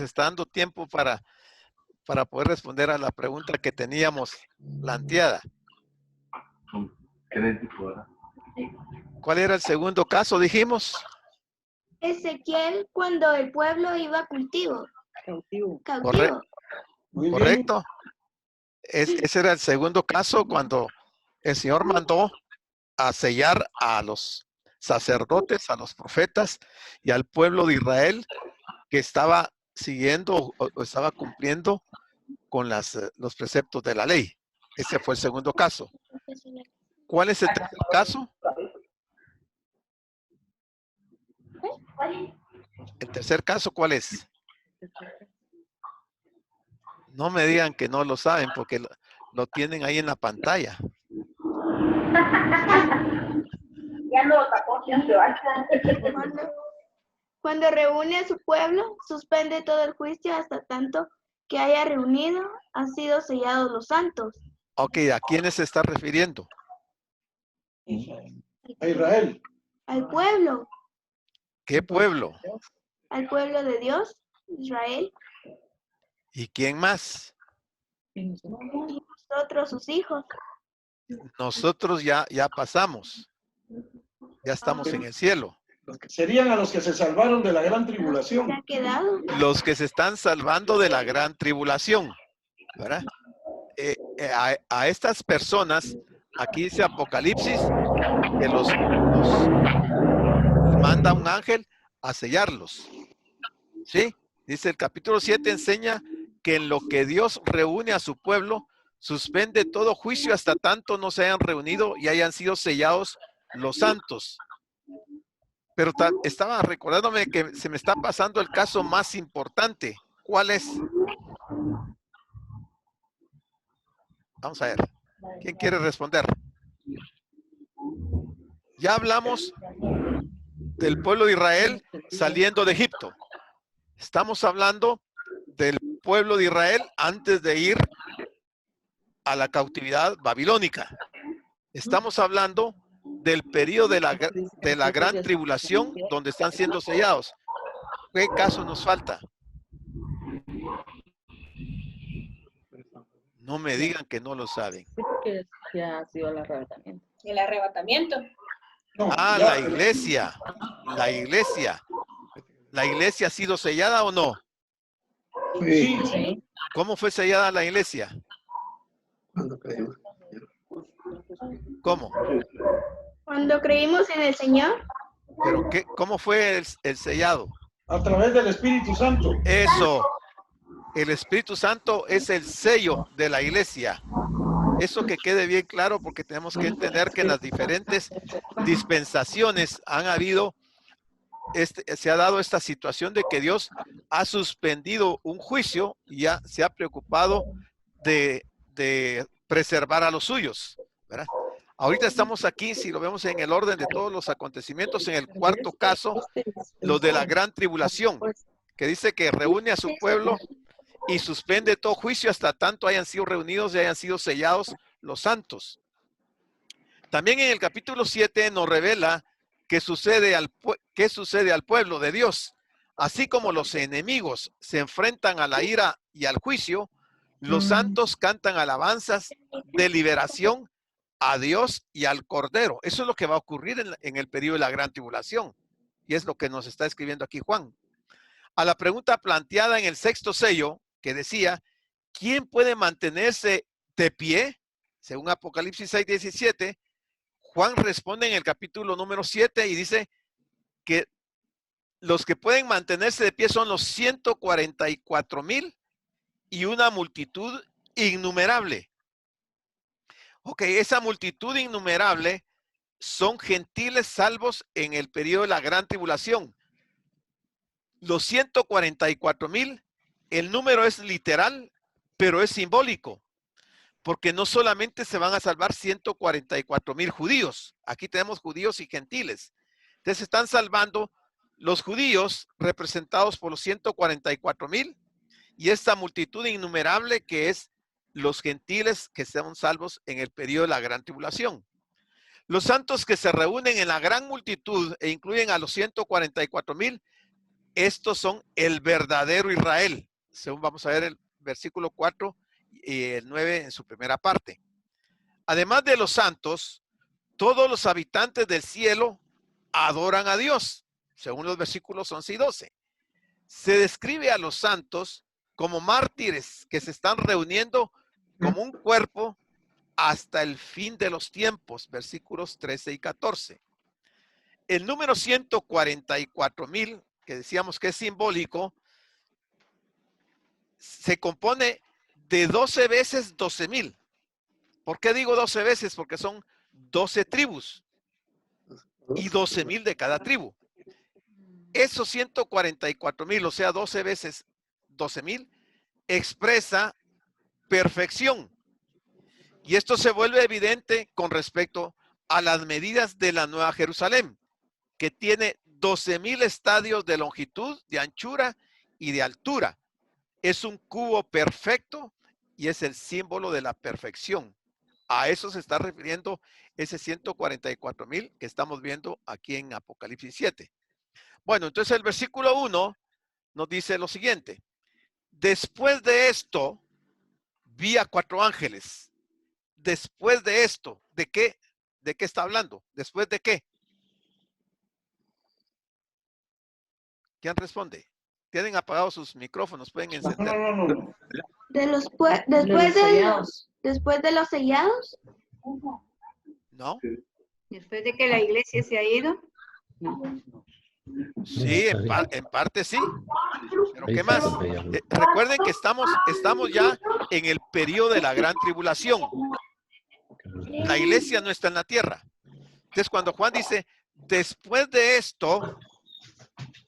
está dando tiempo para poder responder a la pregunta que teníamos planteada. ¿Cuál era el segundo caso, dijimos? Ezequiel, cuando el pueblo iba a cautivo. Correcto. Ese era el segundo caso, cuando el Señor mandó a sellar a los sacerdotes, a los profetas y al pueblo de Israel que estaba siguiendo o estaba cumpliendo con los preceptos de la ley. Ese fue el segundo caso. ¿Cuál es el tercer caso? ¿El tercer caso cuál es? No me digan que no lo saben porque lo tienen ahí en la pantalla. Ya no lo tapó, ya se va. Cuando reúne a su pueblo, suspende todo el juicio hasta tanto que haya reunido, han sido sellados los santos. Ok, ¿a quiénes se está refiriendo? A Israel. Al pueblo. ¿Qué pueblo? Al pueblo de Dios, Israel. ¿Y quién más? Y nosotros, sus hijos. Nosotros ya pasamos. Ya estamos en el cielo. Serían a los que se salvaron de la gran tribulación. ¿Se ha quedado? Los que se están salvando de la gran tribulación, ¿verdad? A estas personas, aquí dice Apocalipsis, que los manda un ángel a sellarlos. ¿Sí? Dice el capítulo 7, enseña que en lo que Dios reúne a su pueblo, suspende todo juicio hasta tanto no se hayan reunido y hayan sido sellados los santos. Pero estaba recordándome que se me está pasando el caso más importante. ¿Cuál es? Vamos a ver. ¿Quién quiere responder? Ya hablamos del pueblo de Israel saliendo de Egipto. Estamos hablando del pueblo de Israel antes de ir a la cautividad babilónica. Estamos hablando del periodo de la gran tribulación donde están siendo sellados. ¿Qué caso nos falta? No me digan que no lo saben. Que ya ha sido el arrebatamiento. El arrebatamiento. Ah, la iglesia. La iglesia. ¿La iglesia ha sido sellada o no? Sí. Sí. ¿Cómo fue sellada la iglesia? ¿Cómo? Cuando creímos en el Señor. ¿Pero cómo fue el sellado? A través del Espíritu Santo. Eso. El Espíritu Santo es el sello de la iglesia. Eso que quede bien claro, porque tenemos que entender que en las diferentes dispensaciones se ha dado esta situación de que Dios ha suspendido un juicio y ya se ha preocupado de preservar a los suyos, ¿verdad? Ahorita estamos aquí, si lo vemos en el orden de todos los acontecimientos, en el cuarto caso, lo de la gran tribulación, que dice que reúne a su pueblo y suspende todo juicio hasta tanto hayan sido reunidos y hayan sido sellados los santos. También en el capítulo 7 nos revela qué sucede al pueblo de Dios. Así como los enemigos se enfrentan a la ira y al juicio, los santos cantan alabanzas de liberación a Dios y al Cordero. Eso es lo que va a ocurrir en el periodo de la gran tribulación. Y es lo que nos está escribiendo aquí Juan. A la pregunta planteada en el sexto sello, que decía, ¿quién puede mantenerse de pie? Según Apocalipsis 6:17, Juan responde en el capítulo número 7 y dice que los que pueden mantenerse de pie son los 144,000 y una multitud innumerable. Ok, esa multitud innumerable son gentiles salvos en el periodo de la gran tribulación. Los 144,000, el número es literal, pero es simbólico, porque no solamente se van a salvar 144,000 judíos, aquí tenemos judíos y gentiles. Entonces están salvando los judíos representados por los 144,000 y esta multitud innumerable que es los gentiles que sean salvos en el periodo de la gran tribulación. Los santos que se reúnen en la gran multitud e incluyen a los 144,000 estos son el verdadero Israel, según vamos a ver el versículo 4 y el 9 en su primera parte. Además de los santos, todos los habitantes del cielo adoran a Dios, según los versículos 11 y 12. Se describe a los santos como mártires que se están reuniendo como un cuerpo hasta el fin de los tiempos, versículos 13 y 14. El número 144,000, que decíamos que es simbólico, se compone de 12 veces 12,000. ¿Por qué digo 12 veces? Porque son 12 tribus y 12,000 de cada tribu. Esos 144,000, o sea, 12 veces 12,000, expresa perfección. Y esto se vuelve evidente con respecto a las medidas de la Nueva Jerusalén, que tiene 12,000 estadios de longitud, de anchura y de altura. Es un cubo perfecto y es el símbolo de la perfección. A eso se está refiriendo ese 144,000 que estamos viendo aquí en Apocalipsis 7. Bueno, entonces el versículo 1 nos dice lo siguiente. Después de esto, vi a 4 ángeles. Después de esto, ¿de qué? ¿De qué está hablando? ¿Después de qué? ¿Quién responde? Tienen apagados sus micrófonos, pueden encender. No. Después de los sellados. ¿No? Después de que la iglesia se ha ido. Sí, en parte sí. Pero ¿qué más? Recuerden que estamos ya en el periodo de la gran tribulación. La iglesia no está en la tierra. Entonces, cuando Juan dice, después de esto,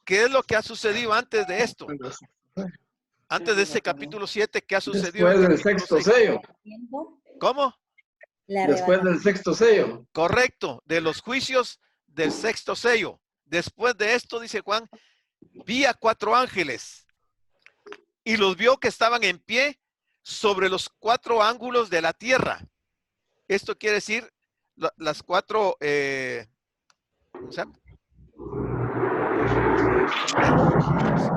¿qué es lo que ha sucedido antes de esto? Antes de ese capítulo 7, ¿qué ha sucedido? Después del sexto sello. ¿Cómo? Después del sexto sello. Correcto, de los juicios del sexto sello. Después de esto, dice Juan, vi a 4 ángeles y los vio que estaban en pie sobre los 4 ángulos de la tierra. Esto quiere decir las 4, ¿cómo se llama?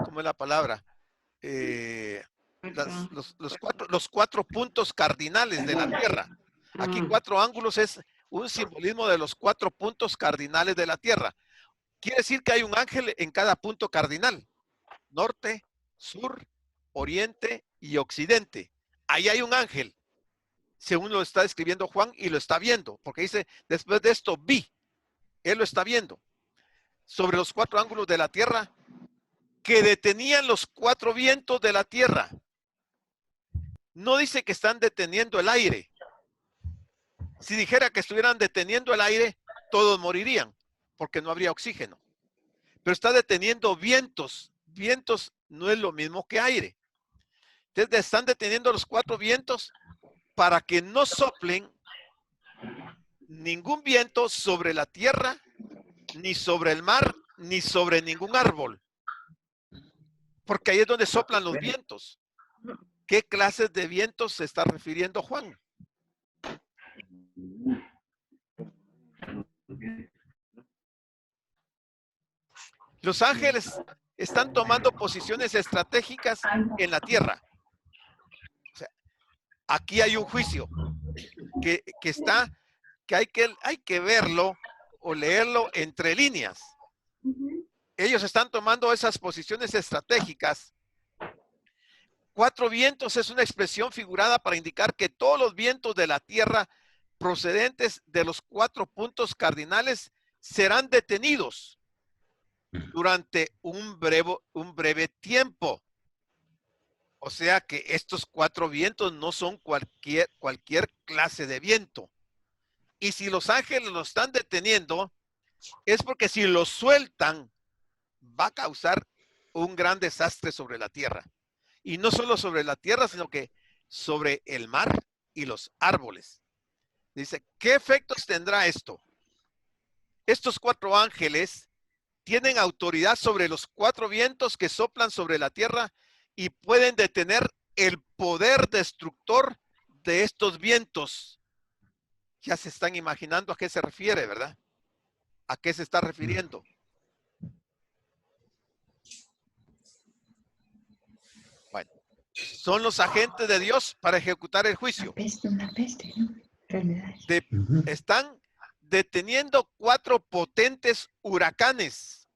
¿Cómo es la palabra? Los 4 puntos cardinales de la tierra. Aquí 4 ángulos es un simbolismo de los 4 puntos cardinales de la tierra. Quiere decir que hay un ángel en cada punto cardinal. Norte, sur, oriente y occidente. Ahí hay un ángel. Según lo está escribiendo Juan y lo está viendo. Porque dice, después de esto vi. Él lo está viendo. Sobre los 4 ángulos de la tierra que detenían los 4 vientos de la tierra. No dice que están deteniendo el aire. Si dijera que estuvieran deteniendo el aire, todos morirían, porque no habría oxígeno. Pero está deteniendo vientos. Vientos no es lo mismo que aire. Entonces están deteniendo los 4 vientos para que no soplen ningún viento sobre la tierra, ni sobre el mar, ni sobre ningún árbol. Porque ahí es donde soplan los vientos. ¿Qué clases de vientos se está refiriendo Juan? Los ángeles están tomando posiciones estratégicas en la tierra. O sea, aquí hay un juicio que hay que verlo o leerlo entre líneas. Ellos están tomando esas posiciones estratégicas. 4 vientos es una expresión figurada para indicar que todos los vientos de la tierra procedentes de los 4 puntos cardinales serán detenidos durante un breve tiempo. O sea que estos 4 vientos no son cualquier clase de viento. Y si los ángeles lo están deteniendo, es porque si lo sueltan, va a causar un gran desastre sobre la tierra. Y no solo sobre la tierra, sino que sobre el mar y los árboles. Dice, ¿qué efectos tendrá esto? Estos 4 ángeles tienen autoridad sobre los 4 vientos que soplan sobre la tierra y pueden detener el poder destructor de estos vientos. Ya se están imaginando a qué se refiere, ¿verdad? ¿A qué se está refiriendo? son los agentes de Dios para ejecutar el juicio. Una peste, ¿no? Enfermedades. Están deteniendo 4 potentes huracanes.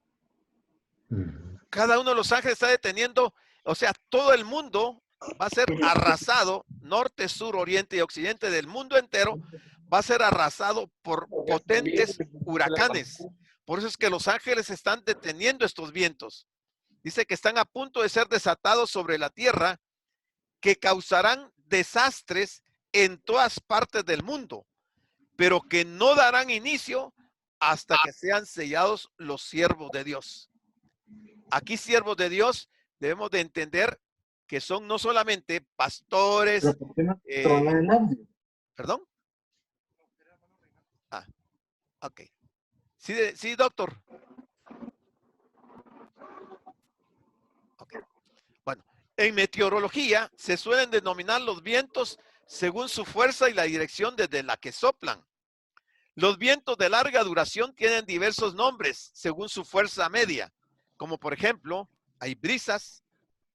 Cada uno de los ángeles está deteniendo, o sea, todo el mundo va a ser arrasado, norte, sur, oriente y occidente del mundo entero, va a ser arrasado por potentes huracanes. Por eso es que los ángeles están deteniendo estos vientos. Dice que están a punto de ser desatados sobre la tierra, que causarán desastres en todas partes del mundo, pero que no darán inicio hasta que sean sellados los siervos de Dios. Aquí siervos de Dios debemos de entender que son no solamente pastores. ¿Perdón? Ah, ok. Sí, doctor. Okay. Bueno, en meteorología se suelen denominar los vientos según su fuerza y la dirección desde la que soplan. Los vientos de larga duración tienen diversos nombres según su fuerza media, como por ejemplo, hay brisas,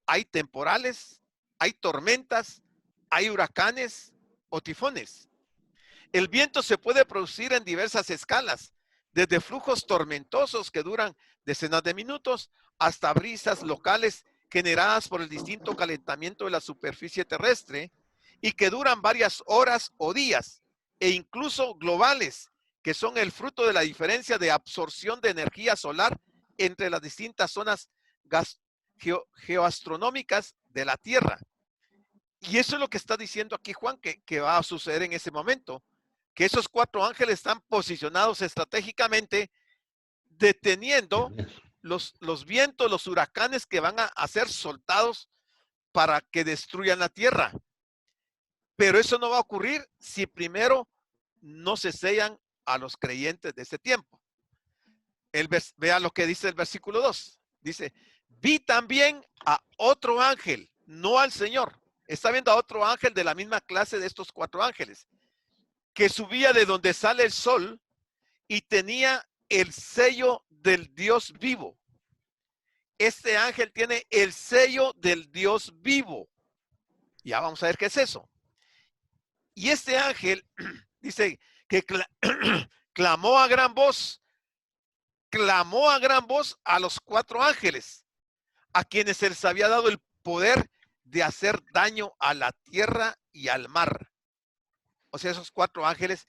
hay temporales, hay tormentas, hay huracanes o tifones. El viento se puede producir en diversas escalas, desde flujos tormentosos que duran decenas de minutos hasta brisas locales generadas por el distinto calentamiento de la superficie terrestre y que duran varias horas o días, e incluso globales, que son el fruto de la diferencia de absorción de energía solar entre las distintas zonas geoastronómicas de la Tierra. Y eso es lo que está diciendo aquí Juan, que va a suceder en ese momento, que esos 4 ángeles están posicionados estratégicamente, deteniendo los vientos, los huracanes que van a ser soltados para que destruyan la tierra. Pero eso no va a ocurrir si primero no se sellan a los creyentes de ese tiempo. Vea lo que dice el versículo 2. Dice, vi también a otro ángel, no al Señor. Está viendo a otro ángel de la misma clase de estos 4 ángeles, que subía de donde sale el sol y tenía el sello del Dios vivo. Este ángel tiene el sello del Dios vivo. Ya vamos a ver qué es eso. Y este ángel dice que clamó a gran voz a los 4 ángeles, a quienes se les había dado el poder de hacer daño a la tierra y al mar. O sea, esos 4 ángeles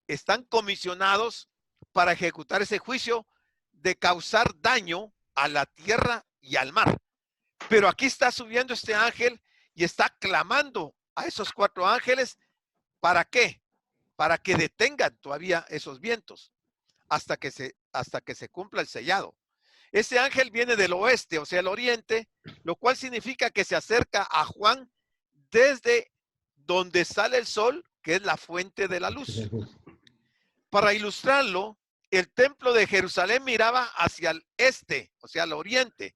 están comisionados para ejecutar ese juicio de causar daño a la tierra y al mar. Pero aquí está subiendo este ángel y está clamando a esos 4 ángeles. ¿Para qué? Para que detengan todavía esos vientos hasta que se cumpla el sellado. Ese ángel viene del oeste, o sea, el oriente, lo cual significa que se acerca a Juan desde donde sale el sol, que es la fuente de la luz. Para ilustrarlo, el templo de Jerusalén miraba hacia el este, o sea, al oriente,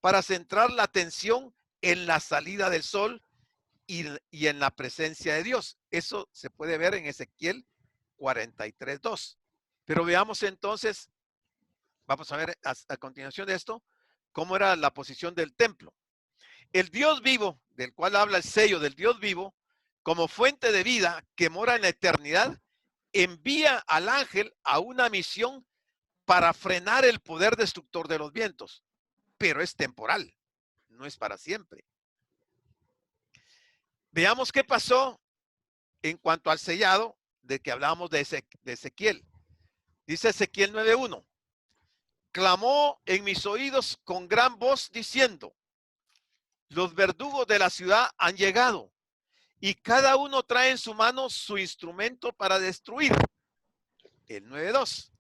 para centrar la atención en la salida del sol y en la presencia de Dios. Eso se puede ver en Ezequiel 43:2. Pero veamos entonces, vamos a ver a continuación de esto, cómo era la posición del templo. El Dios vivo, del cual habla el sello del Dios vivo, como fuente de vida que mora en la eternidad, envía al ángel a una misión para frenar el poder destructor de los vientos. Pero es temporal, no es para siempre. Veamos qué pasó en cuanto al sellado de que hablábamos de Ezequiel. Dice Ezequiel 9:1. Clamó en mis oídos con gran voz diciendo, los verdugos de la ciudad han llegado y cada uno trae en su mano su instrumento para destruir. El 9:2.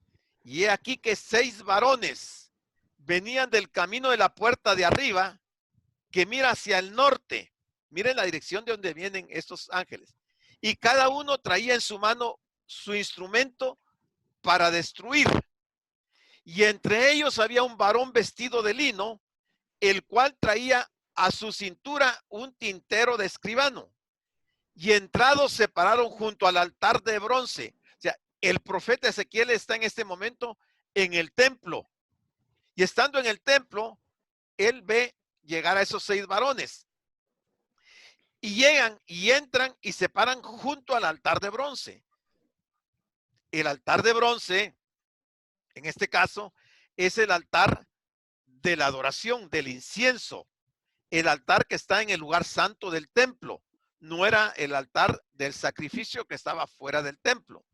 Y he aquí que 6 varones venían del camino de la puerta de arriba que mira hacia el norte. Miren la dirección de donde vienen estos ángeles. Y cada uno traía en su mano su instrumento para destruir. Y entre ellos había un varón vestido de lino, el cual traía a su cintura un tintero de escribano. Y entrados se pararon junto al altar de bronce. O sea, el profeta Ezequiel está en este momento en el templo. Y estando en el templo, él ve llegar a esos 6 varones. Y llegan y entran y se paran junto al altar de bronce. El altar de bronce, en este caso, es el altar de la adoración, del incienso. El altar que está en el lugar santo del templo. No era el altar del sacrificio que estaba fuera del templo.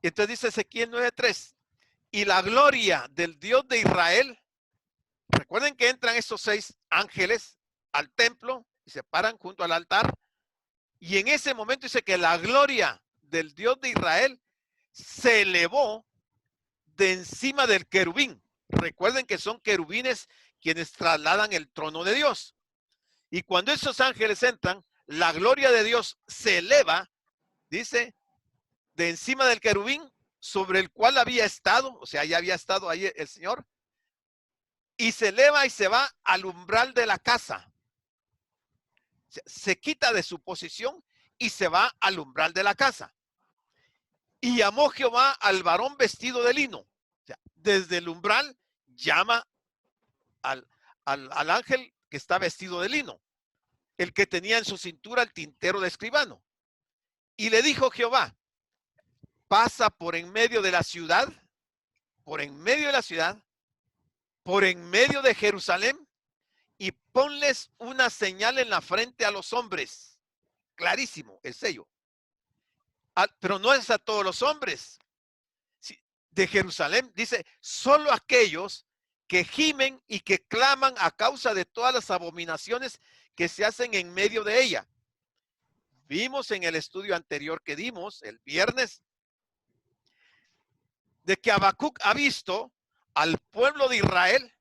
Y entonces dice Ezequiel 9:3. Y la gloria del Dios de Israel. Recuerden que entran estos 6 ángeles al templo y se paran junto al altar. Y en ese momento dice que la gloria del Dios de Israel se elevó de encima del querubín. Recuerden que son querubines quienes trasladan el trono de Dios. Y cuando esos ángeles entran, la gloria de Dios se eleva, dice, de encima del querubín sobre el cual había estado, o sea, ya había estado ahí el Señor, y se eleva y se va al umbral de la casa. Se quita de su posición y se va al umbral de la casa. Y llamó Jehová al varón vestido de lino. O sea, desde el umbral llama al ángel que está vestido de lino, el que tenía en su cintura el tintero de escribano. Y le dijo Jehová, pasa por en medio de la ciudad, por en medio de la ciudad, por en medio de Jerusalén, y ponles una señal en la frente a los hombres. Clarísimo, el sello. Pero no es a todos los hombres de Jerusalén. Dice, solo aquellos que gimen y que claman a causa de todas las abominaciones que se hacen en medio de ella. Vimos en el estudio anterior que dimos el viernes de que Habacuc ha visto al pueblo de Israel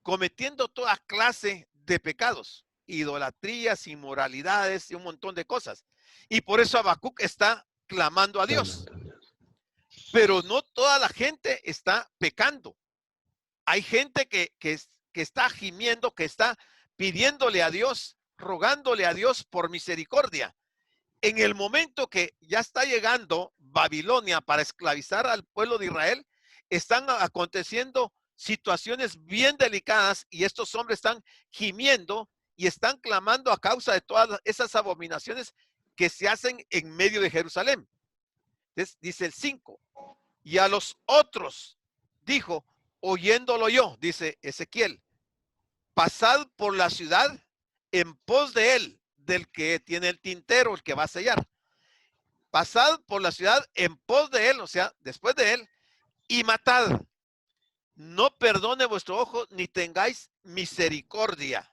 cometiendo toda clase de pecados, idolatrías, inmoralidades y un montón de cosas. Y por eso Habacuc está clamando a Dios. Pero no toda la gente está pecando. Hay gente que está gimiendo, que está pidiéndole a Dios, rogándole a Dios por misericordia. En el momento que ya está llegando Babilonia para esclavizar al pueblo de Israel, están aconteciendo situaciones bien delicadas y estos hombres están gimiendo y están clamando a causa de todas esas abominaciones que se hacen en medio de Jerusalén. Entonces, dice el 5, y a los otros dijo, oyéndolo yo, dice Ezequiel, pasad por la ciudad en pos de él, del que tiene el tintero, el que va a sellar. Pasad por la ciudad en pos de él, o sea, después de él, y matad. No perdone vuestro ojo, ni tengáis misericordia.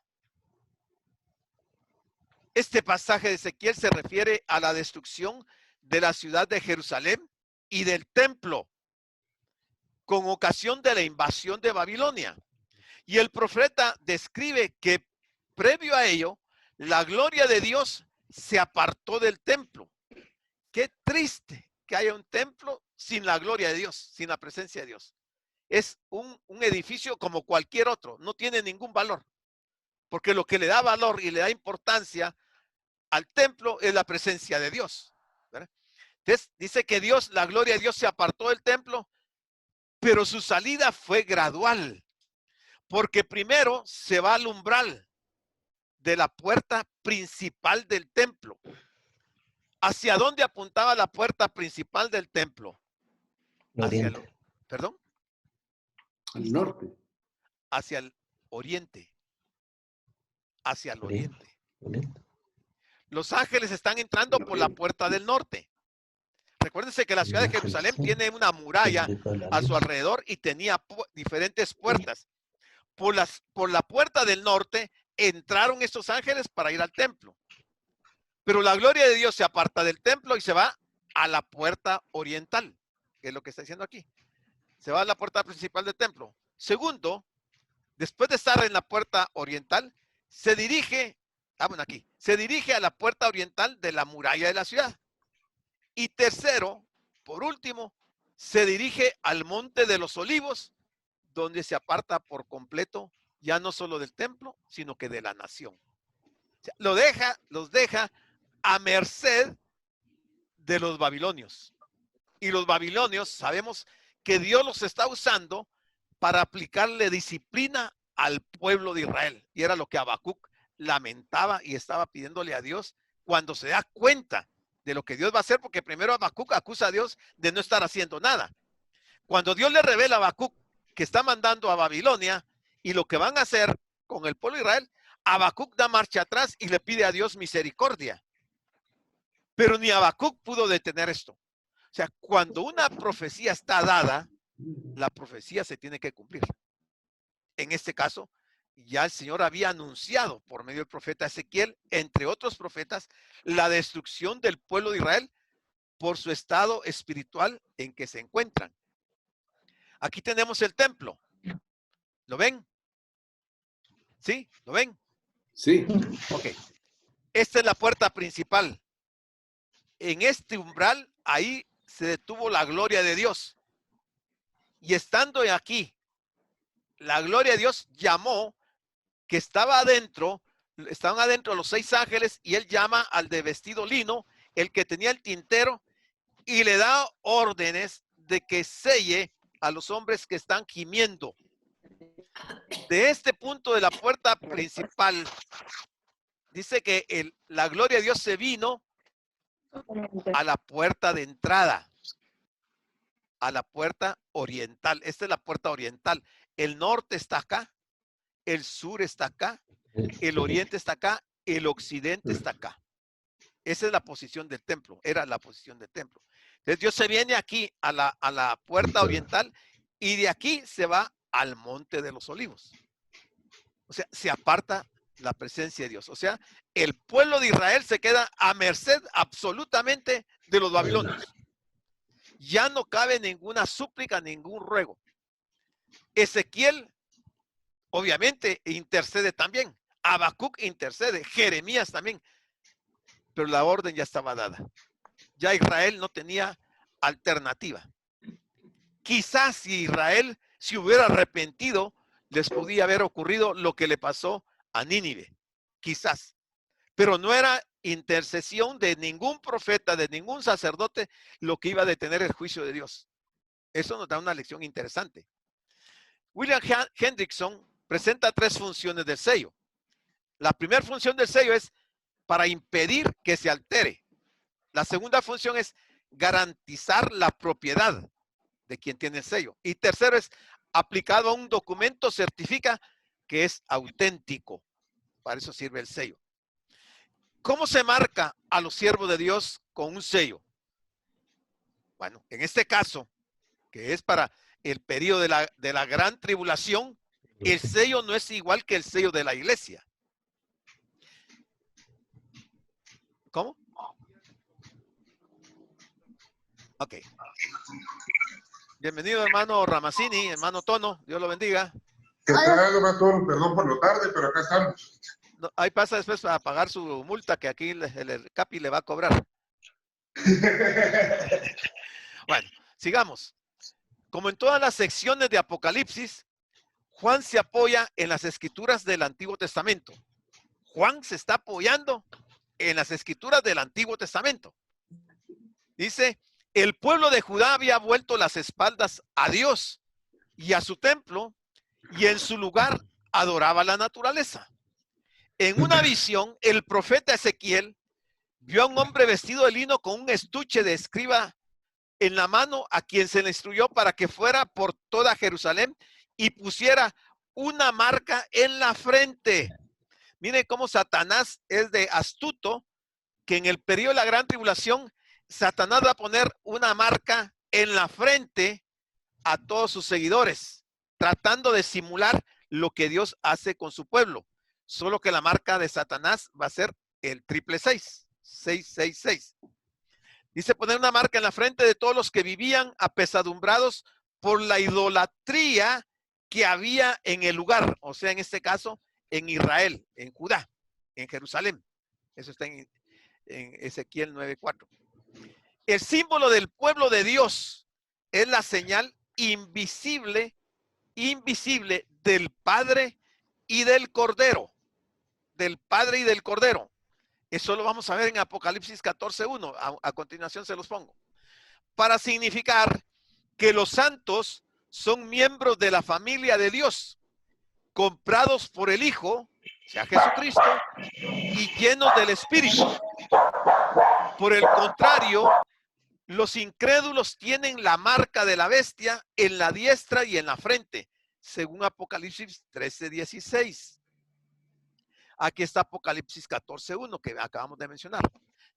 Este pasaje de Ezequiel se refiere a la destrucción de la ciudad de Jerusalén y del templo con ocasión de la invasión de Babilonia. Y el profeta describe que previo a ello, la gloria de Dios se apartó del templo. Qué triste que haya un templo sin la gloria de Dios, sin la presencia de Dios. Es un edificio como cualquier otro, no tiene ningún valor. Porque lo que le da valor y le da importancia al templo es la presencia de Dios, ¿verdad? Entonces, dice que Dios, la gloria de Dios se apartó del templo, pero su salida fue gradual. Porque primero se va al umbral de la puerta principal del templo. ¿Hacia dónde apuntaba la puerta principal del templo? Hacia el, ¿perdón? Al norte. Hacia el oriente. Hacia el oriente. Los ángeles están entrando por la puerta del norte. Recuérdense que la ciudad de Jerusalén tiene una muralla a su alrededor y tenía diferentes puertas. Por la puerta del norte entraron estos ángeles para ir al templo. Pero la gloria de Dios se aparta del templo y se va a la puerta oriental, que es lo que está diciendo aquí. Se va a la puerta principal del templo. Segundo, después de estar en la puerta oriental, se dirige a la puerta oriental de la muralla de la ciudad. Y tercero, por último, se dirige al monte de los olivos, donde se aparta por completo, ya no solo del templo, sino que de la nación. O sea, los deja a merced de los babilonios. Y los babilonios, sabemos que Dios los está usando para aplicarle disciplina al pueblo de Israel. Y era lo que Habacuc lamentaba y estaba pidiéndole a Dios cuando se da cuenta de lo que Dios va a hacer, porque primero Habacuc acusa a Dios de no estar haciendo nada. Cuando Dios le revela a Habacuc que está mandando a Babilonia y lo que van a hacer con el pueblo de Israel, Habacuc da marcha atrás y le pide a Dios misericordia. Pero ni Habacuc pudo detener esto. O sea, cuando una profecía está dada, la profecía se tiene que cumplir. En este caso, ya el Señor había anunciado por medio del profeta Ezequiel, entre otros profetas, la destrucción del pueblo de Israel por su estado espiritual en que se encuentran. Aquí tenemos el templo. ¿Lo ven? ¿Sí? ¿Lo ven? Sí. Ok. Esta es la puerta principal. En este umbral, ahí se detuvo la gloria de Dios. Y estando aquí, la gloria de Dios llamó, que estaban adentro los 6 ángeles, y él llama al de vestido lino, el que tenía el tintero, y le da órdenes de que selle a los hombres que están gimiendo. De este punto de la puerta principal, dice que la gloria de Dios se vino a la puerta de entrada, a la puerta oriental. Esta es la puerta oriental. El norte está acá, el sur está acá, el oriente está acá, el occidente está acá. Esa es la posición del templo, era la posición del templo. Entonces Dios se viene aquí a la puerta oriental y de aquí se va al monte de los olivos. O sea, se aparta la presencia de Dios. O sea, el pueblo de Israel se queda a merced absolutamente de los babilonios. Ya no cabe ninguna súplica, ningún ruego. Ezequiel, obviamente, intercede también. Habacuc intercede. Jeremías también. Pero la orden ya estaba dada. Ya Israel no tenía alternativa. Quizás si Israel se hubiera arrepentido, les podía haber ocurrido lo que le pasó a Nínive. Quizás. Pero no era intercesión de ningún profeta, de ningún sacerdote, lo que iba a detener el juicio de Dios. Eso nos da una lección interesante. William Hendrickson presenta 3 funciones del sello. La primera función del sello es para impedir que se altere. La segunda función es garantizar la propiedad de quien tiene el sello. Y tercero es, aplicado a un documento, certifica que es auténtico. Para eso sirve el sello. ¿Cómo se marca a los siervos de Dios con un sello? Bueno, en este caso, que es para el periodo de la gran tribulación, el sello no es igual que el sello de la iglesia. ¿Cómo? Ok. Bienvenido, hermano Ramazzini, hermano Tono, Dios lo bendiga. ¿Qué tal, pastor? Perdón por lo tarde, pero acá estamos. No, ahí pasa después a pagar su multa que aquí el Capi le va a cobrar. Bueno, sigamos. Como en todas las secciones de Apocalipsis, Juan se apoya en las escrituras del Antiguo Testamento. Juan se está apoyando en las escrituras del Antiguo Testamento. Dice, el pueblo de Judá había vuelto las espaldas a Dios y a su templo, y en su lugar adoraba la naturaleza. En una visión, el profeta Ezequiel vio a un hombre vestido de lino con un estuche de escriba en la mano, a quien se le instruyó para que fuera por toda Jerusalén y pusiera una marca en la frente. Miren cómo Satanás es de astuto, que en el periodo de la gran tribulación, Satanás va a poner una marca en la frente a todos sus seguidores, tratando de simular lo que Dios hace con su pueblo. Solo que la marca de Satanás va a ser el 666, 666. Dice poner una marca en la frente de todos los que vivían apesadumbrados por la idolatría que había en el lugar. O sea, en este caso, en Israel, en Judá, en Jerusalén. Eso está en Ezequiel 9:4. El símbolo del pueblo de Dios es la señal invisible del Padre y del Cordero. Del Padre y del Cordero. Eso lo vamos a ver en Apocalipsis 14:1. A continuación se los pongo. Para significar que los santos son miembros de la familia de Dios, comprados por el Hijo o sea, Jesucristo, y llenos del Espíritu. Por el contrario, los incrédulos tienen la marca de la bestia en la diestra y en la frente, según Apocalipsis 13:16. Aquí está Apocalipsis 14:1 que acabamos de mencionar.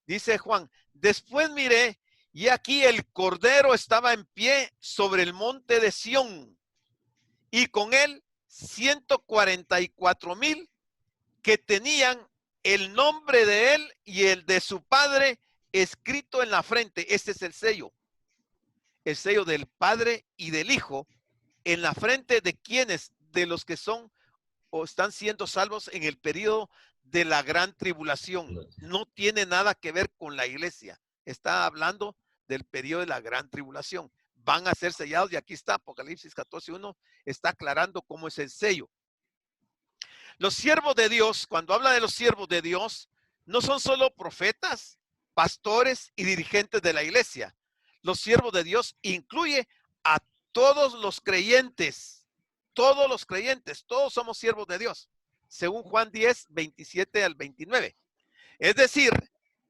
Dice Juan, después miré y aquí el Cordero estaba en pie sobre el monte de Sión y con él 144,000 que tenían el nombre de él y el de su padre escrito en la frente. Este es el sello del Padre y del Hijo en la frente de quienes, de los que son o están siendo salvos en el periodo de la gran tribulación. No tiene nada que ver con la iglesia. Está hablando del periodo de la gran tribulación. Van a ser sellados y aquí está Apocalipsis 14:1, está aclarando cómo es el sello. Los siervos de Dios, cuando habla de los siervos de Dios, no son solo profetas, pastores y dirigentes de la iglesia. Los siervos de Dios incluye a todos los creyentes. Todos los creyentes, todos somos siervos de Dios, según Juan 10:27-29. Es decir,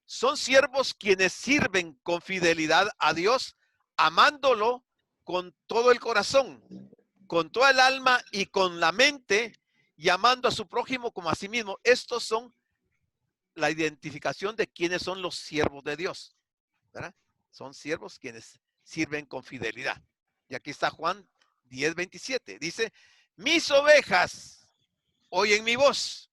son siervos quienes sirven con fidelidad a Dios, amándolo con todo el corazón, con toda el alma y con la mente, y amando a su prójimo como a sí mismo. Estos son la identificación de quienes son los siervos de Dios, ¿verdad? Son siervos quienes sirven con fidelidad. Y aquí está Juan 10:27. Dice, mis ovejas oyen mi voz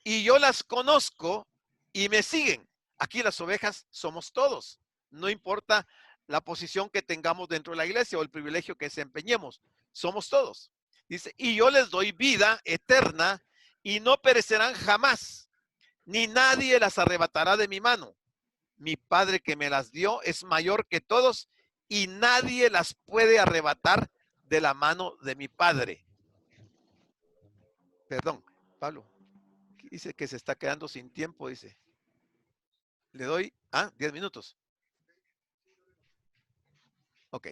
y yo las conozco y me siguen. Aquí las ovejas somos todos. No importa la posición que tengamos dentro de la iglesia o el privilegio que desempeñemos. Somos todos. Dice, y yo les doy vida eterna y no perecerán jamás, ni nadie las arrebatará de mi mano. Mi Padre que me las dio es mayor que todos y nadie las puede arrebatar de la mano de mi Padre. Perdón, Pablo, dice que se está quedando sin tiempo, dice. Le doy, 10 minutos. Ok.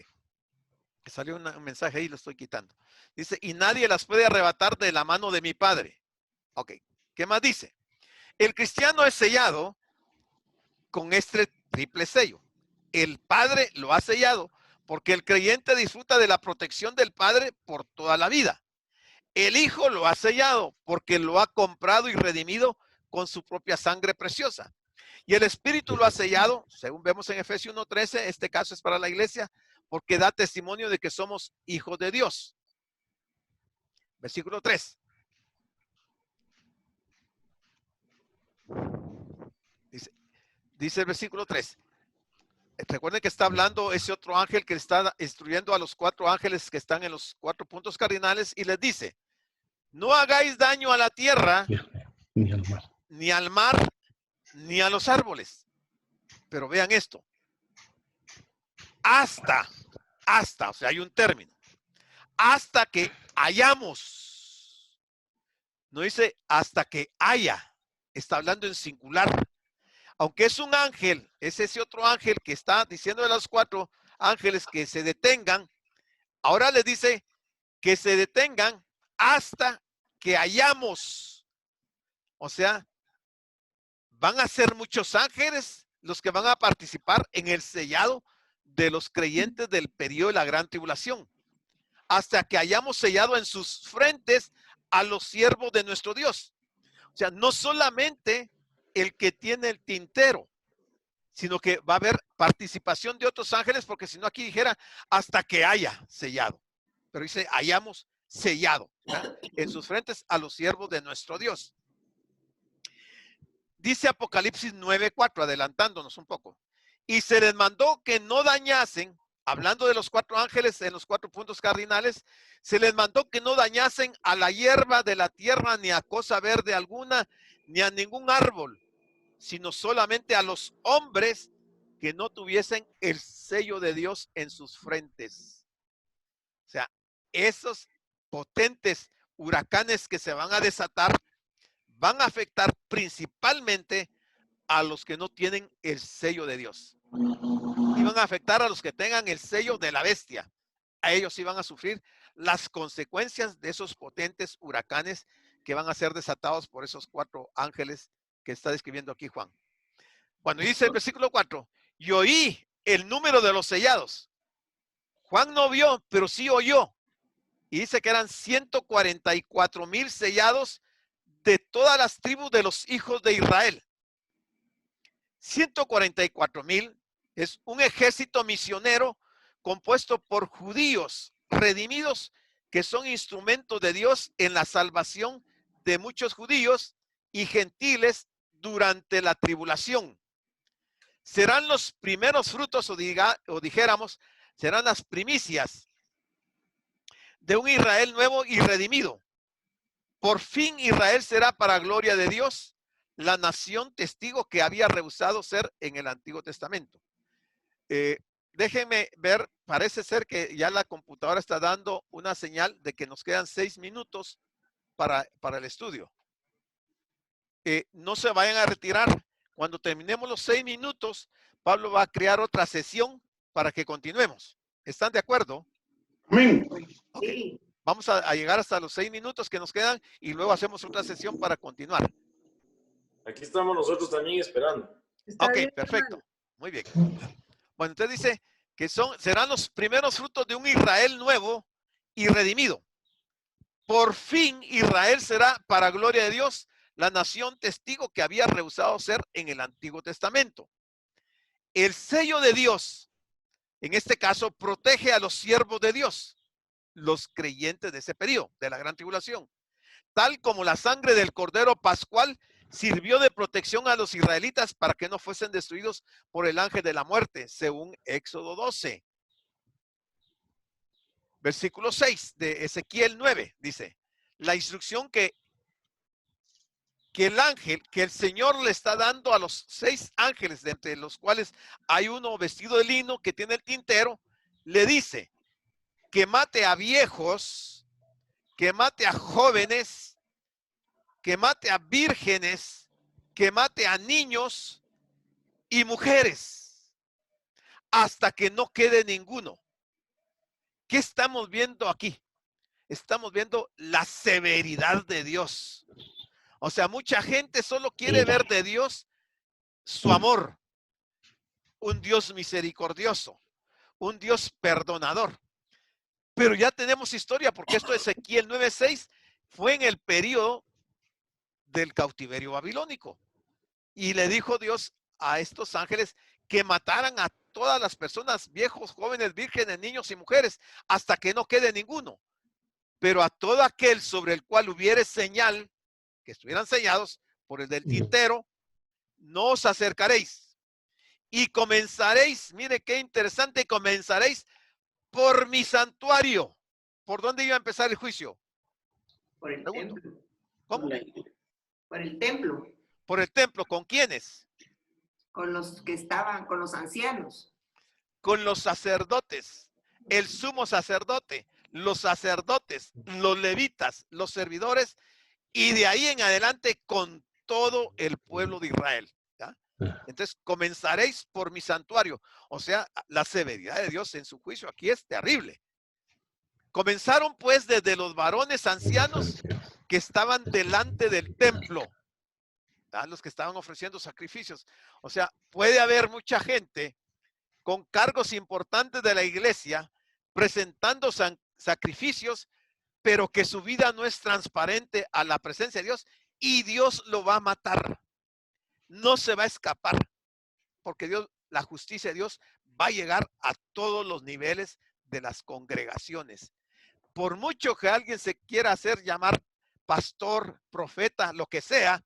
Salió un mensaje ahí, lo estoy quitando. Dice, y nadie las puede arrebatar de la mano de mi Padre. Ok. ¿Qué más dice? El cristiano es sellado con este triple sello. El Padre lo ha sellado porque el creyente disfruta de la protección del Padre por toda la vida. El Hijo lo ha sellado porque lo ha comprado y redimido con su propia sangre preciosa. Y el Espíritu lo ha sellado, según vemos en Efesios 1:13, este caso es para la iglesia, porque da testimonio de que somos hijos de Dios. Versículo 3. Dice el versículo 3. Recuerden que está hablando ese otro ángel que está instruyendo a los 4 ángeles que están en los 4 puntos cardinales y les dice, no hagáis daño a la tierra, ni al mar, ni a los árboles. Pero vean esto. Hasta, o sea, hay un término. Hasta que hayamos. No dice hasta que haya. Está hablando en singular. Aunque es un ángel, es ese otro ángel que está diciendo a los 4 ángeles que se detengan. Ahora les dice que se detengan hasta que hayamos. O sea, van a ser muchos ángeles los que van a participar en el sellado de los creyentes del periodo de la gran tribulación. Hasta que hayamos sellado en sus frentes a los siervos de nuestro Dios. O sea, no solamente el que tiene el tintero, sino que va a haber participación de otros ángeles, porque si no aquí dijera hasta que haya sellado. Pero dice hayamos sellado, ¿verdad? En sus frentes a los siervos de nuestro Dios. Dice Apocalipsis 9:4, adelantándonos un poco. Y se les mandó que no dañasen, hablando de los 4 ángeles en los 4 puntos cardinales, se les mandó que no dañasen a la hierba de la tierra, ni a cosa verde alguna, ni a ningún árbol, sino solamente a los hombres que no tuviesen el sello de Dios en sus frentes. O sea, esos potentes huracanes que se van a desatar van a afectar principalmente a los que no tienen el sello de Dios. Y van a afectar a los que tengan el sello de la bestia. A ellos sí van a sufrir las consecuencias de esos potentes huracanes que van a ser desatados por esos 4 ángeles que está describiendo aquí Juan. Cuando dice el versículo 4, y oí el número de los sellados. Juan no vio, pero sí oyó. Y dice que eran 144,000 sellados de todas las tribus de los hijos de Israel. 144,000 es un ejército misionero compuesto por judíos redimidos que son instrumentos de Dios en la salvación de muchos judíos y gentiles durante la tribulación. Serán los primeros frutos, o dijéramos, serán las primicias de un Israel nuevo y redimido. Por fin Israel será para gloria de Dios, la nación testigo que había rehusado ser en el Antiguo Testamento. Déjenme ver, parece ser que ya la computadora está dando una señal de que nos quedan 6 minutos para el estudio. No se vayan a retirar. Cuando terminemos los 6 minutos, Pablo va a crear otra sesión para que continuemos. ¿Están de acuerdo? Amén. Okay. Vamos a llegar hasta los 6 minutos que nos quedan y luego hacemos otra sesión para continuar. Aquí estamos nosotros también esperando. Ok, perfecto. Muy bien. Bueno, entonces dice que serán los primeros frutos de un Israel nuevo y redimido. Por fin Israel será para gloria de Dios la nación testigo que había rehusado ser en el Antiguo Testamento. El sello de Dios, en este caso, protege a los siervos de Dios, los creyentes de ese periodo, de la gran tribulación, tal como la sangre del Cordero Pascual sirvió de protección a los israelitas para que no fuesen destruidos por el ángel de la muerte, según Éxodo 12. Versículo 6 de Ezequiel 9 dice, la instrucción que el Señor le está dando a los 6 ángeles, de entre los cuales hay uno vestido de lino que tiene el tintero, le dice que mate a viejos, que mate a jóvenes, que mate a vírgenes, que mate a niños y mujeres, hasta que no quede ninguno. ¿Qué estamos viendo aquí? Estamos viendo la severidad de Dios. O sea, mucha gente solo quiere ver de Dios su amor, un Dios misericordioso, un Dios perdonador. Pero ya tenemos historia, porque esto de Ezequiel 9:6 fue en el periodo del cautiverio babilónico. Y le dijo Dios a estos ángeles que mataran a todas las personas, viejos, jóvenes, vírgenes, niños y mujeres, hasta que no quede ninguno. Pero a todo aquel sobre el cual hubiere señal, que estuvieran sellados por el del tintero, no os acercaréis. Y comenzaréis, mire qué interesante, comenzaréis por mi santuario. ¿Por dónde iba a empezar el juicio? Por el templo. ¿Cómo? Por el templo. Por el templo, ¿con quiénes? Con los que estaban, con los ancianos. Con los sacerdotes, el sumo sacerdote, los sacerdotes, los levitas, los servidores, y de ahí en adelante con todo el pueblo de Israel. ¿Ya? Entonces comenzaréis por mi santuario. O sea, la severidad de Dios en su juicio aquí es terrible. Comenzaron pues desde los varones ancianos que estaban delante del templo, ¿ya? Los que estaban ofreciendo sacrificios. O sea, puede haber mucha gente con cargos importantes de la iglesia presentando sacrificios, pero que su vida no es transparente a la presencia de Dios, y Dios lo va a matar. No se va a escapar, porque Dios, la justicia de Dios va a llegar a todos los niveles de las congregaciones. Por mucho que alguien se quiera hacer llamar pastor, profeta, lo que sea,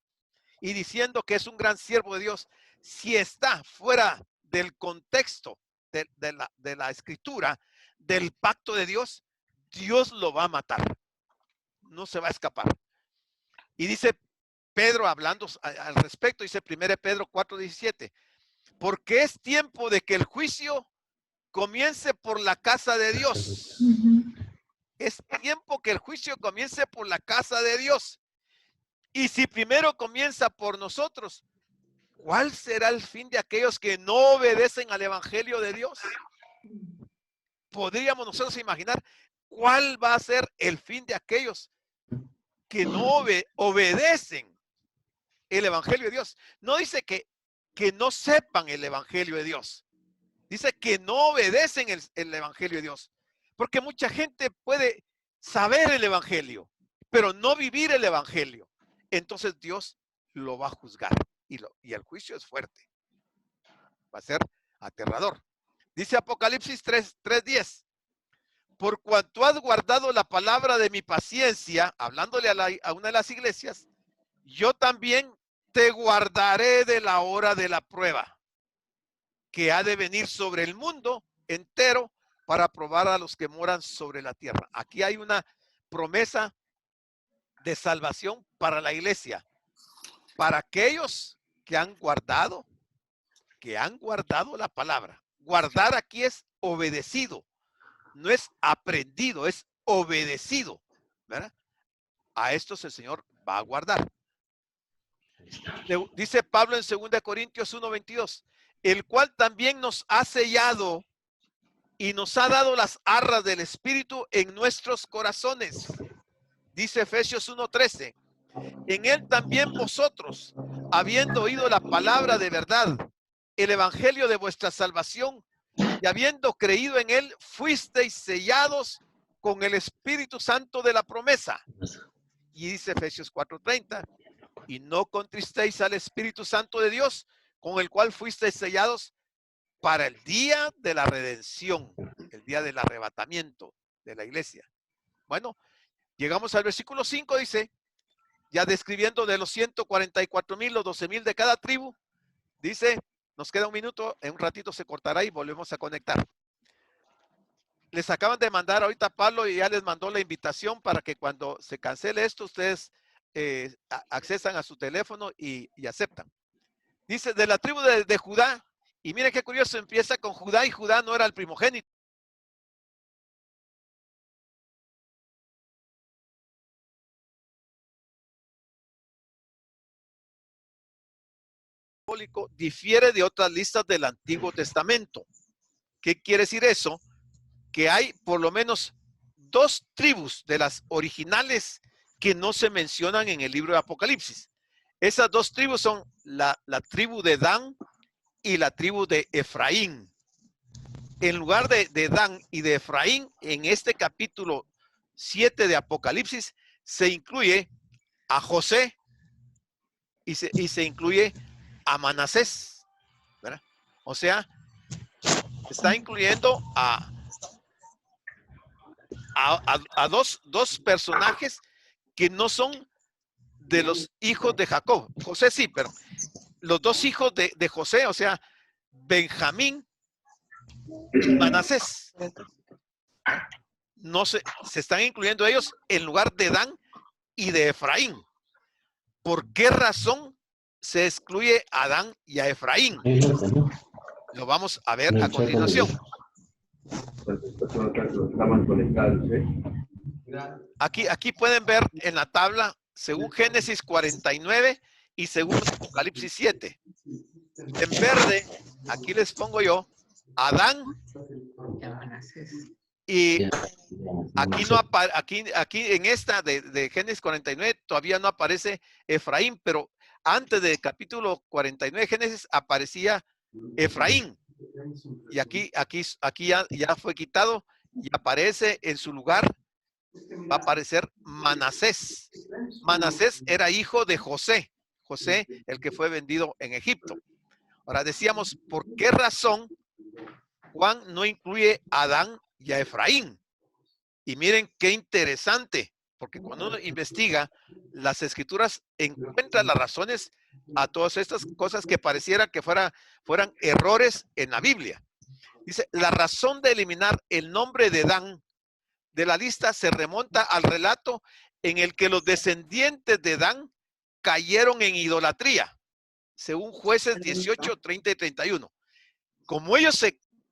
y diciendo que es un gran siervo de Dios, si está fuera del contexto de la escritura, del pacto de Dios, Dios lo va a matar. No se va a escapar. Y dice Pedro, hablando al respecto, dice 1 Pedro 4:17, porque es tiempo de que el juicio comience por la casa de Dios. Es tiempo que el juicio comience por la casa de Dios. Y si primero comienza por nosotros, ¿cuál será el fin de aquellos que no obedecen al evangelio de Dios? Podríamos nosotros imaginar cuál va a ser el fin de aquellos que no obedecen el evangelio de Dios. No dice que no sepan el evangelio de Dios. Dice que no obedecen el evangelio de Dios. Porque mucha gente puede saber el evangelio, pero no vivir el evangelio. Entonces Dios lo va a juzgar. Y el juicio es fuerte. Va a ser aterrador. Dice Apocalipsis 3:10. Por cuanto has guardado la palabra de mi paciencia, hablándole a una de las iglesias, yo también te guardaré de la hora de la prueba, que ha de venir sobre el mundo entero para probar a los que moran sobre la tierra. Aquí hay una promesa de salvación para la iglesia, para aquellos que han guardado la palabra. Guardar aquí es obedecido. No es aprendido, es obedecido, ¿verdad? A estos el Señor va a guardar. Dice Pablo en 2 Corintios 1:22, el cual también nos ha sellado y nos ha dado las arras del Espíritu en nuestros corazones. Dice Efesios 1:13, en él también vosotros, habiendo oído la palabra de verdad, el evangelio de vuestra salvación, y habiendo creído en él, fuisteis sellados con el Espíritu Santo de la promesa. Y dice Efesios 4:30, y no contristéis al Espíritu Santo de Dios, con el cual fuisteis sellados para el día de la redención, el día del arrebatamiento de la iglesia. Bueno, llegamos al versículo 5, dice, ya describiendo de los 144,000, los 12,000 de cada tribu, dice, nos queda un minuto, en un ratito se cortará y volvemos a conectar. Les acaban de mandar ahorita Pablo y ya les mandó la invitación para que cuando se cancele esto, ustedes accesan a su teléfono y aceptan. Dice, de la tribu de Judá, y miren qué curioso, empieza con Judá y Judá no era el primogénito. Difiere de otras listas del Antiguo Testamento. ¿Qué quiere decir eso? Que hay por lo menos 2 tribus de las originales que no se mencionan en el libro de Apocalipsis. Esas 2 tribus son la tribu de Dan y la tribu de Efraín. En lugar de Dan y de Efraín, en este capítulo 7 de Apocalipsis se incluye a José y se incluye a Manasés, ¿verdad? O sea, está incluyendo a dos personajes que no son de los hijos de Jacob. José sí, pero los 2 hijos de José, o sea, Benjamín y Manasés, no se están incluyendo ellos en lugar de Dan y de Efraín. ¿Por qué razón se excluye a Dan y a Efraín? Lo vamos a ver a continuación. Aquí pueden ver en la tabla, según Génesis 49 y según Apocalipsis 7. En verde, aquí les pongo yo, Adán, y aquí en esta de Génesis 49 todavía no aparece Efraín, pero antes del capítulo 49 de Génesis aparecía Efraín. Y aquí ya fue quitado y aparece en su lugar, va a aparecer Manasés. Manasés era hijo de José, el que fue vendido en Egipto. Ahora decíamos, ¿por qué razón Juan no incluye a Adán y a Efraín? Y miren qué interesante, porque cuando uno investiga las escrituras, encuentra las razones a todas estas cosas que pareciera que fueran errores en la Biblia. Dice, la razón de eliminar el nombre de Dan de la lista se remonta al relato en el que los descendientes de Dan cayeron en idolatría, según Jueces 18, 30 y 31. Como ellos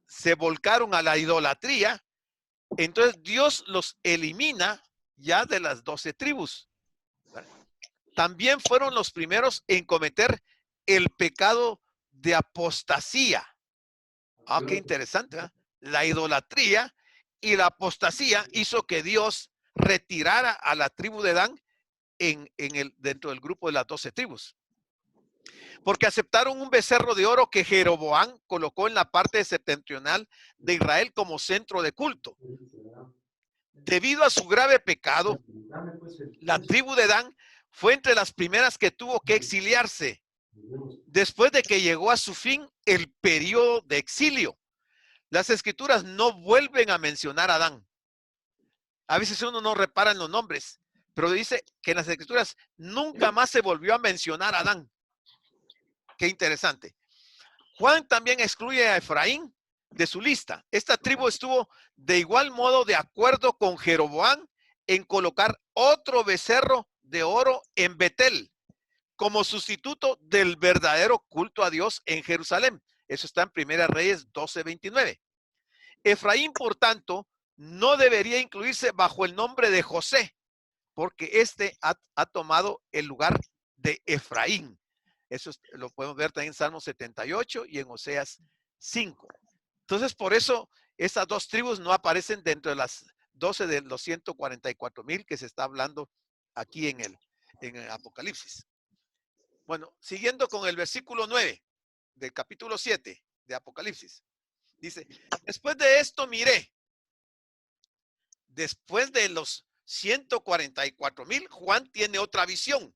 se volcaron a la idolatría, entonces Dios los elimina ya de las 12 tribus. También fueron los primeros en cometer el pecado de apostasía. Ah, qué interesante, ¿eh? La idolatría y la apostasía hizo que Dios retirara a la tribu de Dan dentro del grupo de las 12 tribus. Porque aceptaron un becerro de oro que Jeroboam colocó en la parte septentrional de Israel como centro de culto. Debido a su grave pecado, la tribu de Dan fue entre las primeras que tuvo que exiliarse después de que llegó a su fin el periodo de exilio. Las escrituras no vuelven a mencionar a Dan. A veces uno no repara en los nombres, pero dice que en las escrituras nunca más se volvió a mencionar a Dan. Qué interesante. Juan también excluye a Efraín de su lista. Esta tribu estuvo de igual modo de acuerdo con Jeroboam en colocar otro becerro de oro en Betel como sustituto del verdadero culto a Dios en Jerusalén. Eso está en Primera Reyes 12:29. Efraín, por tanto, no debería incluirse bajo el nombre de José, porque este ha tomado el lugar de Efraín. Eso lo podemos ver también en Salmo 78 y en Oseas 5. Entonces, por eso, estas dos tribus no aparecen dentro de las 12 de los 144,000 que se está hablando aquí en el Apocalipsis. Bueno, siguiendo con el versículo 9 del capítulo 7 de Apocalipsis. Dice, después de esto miré, después de los 144,000, Juan tiene otra visión.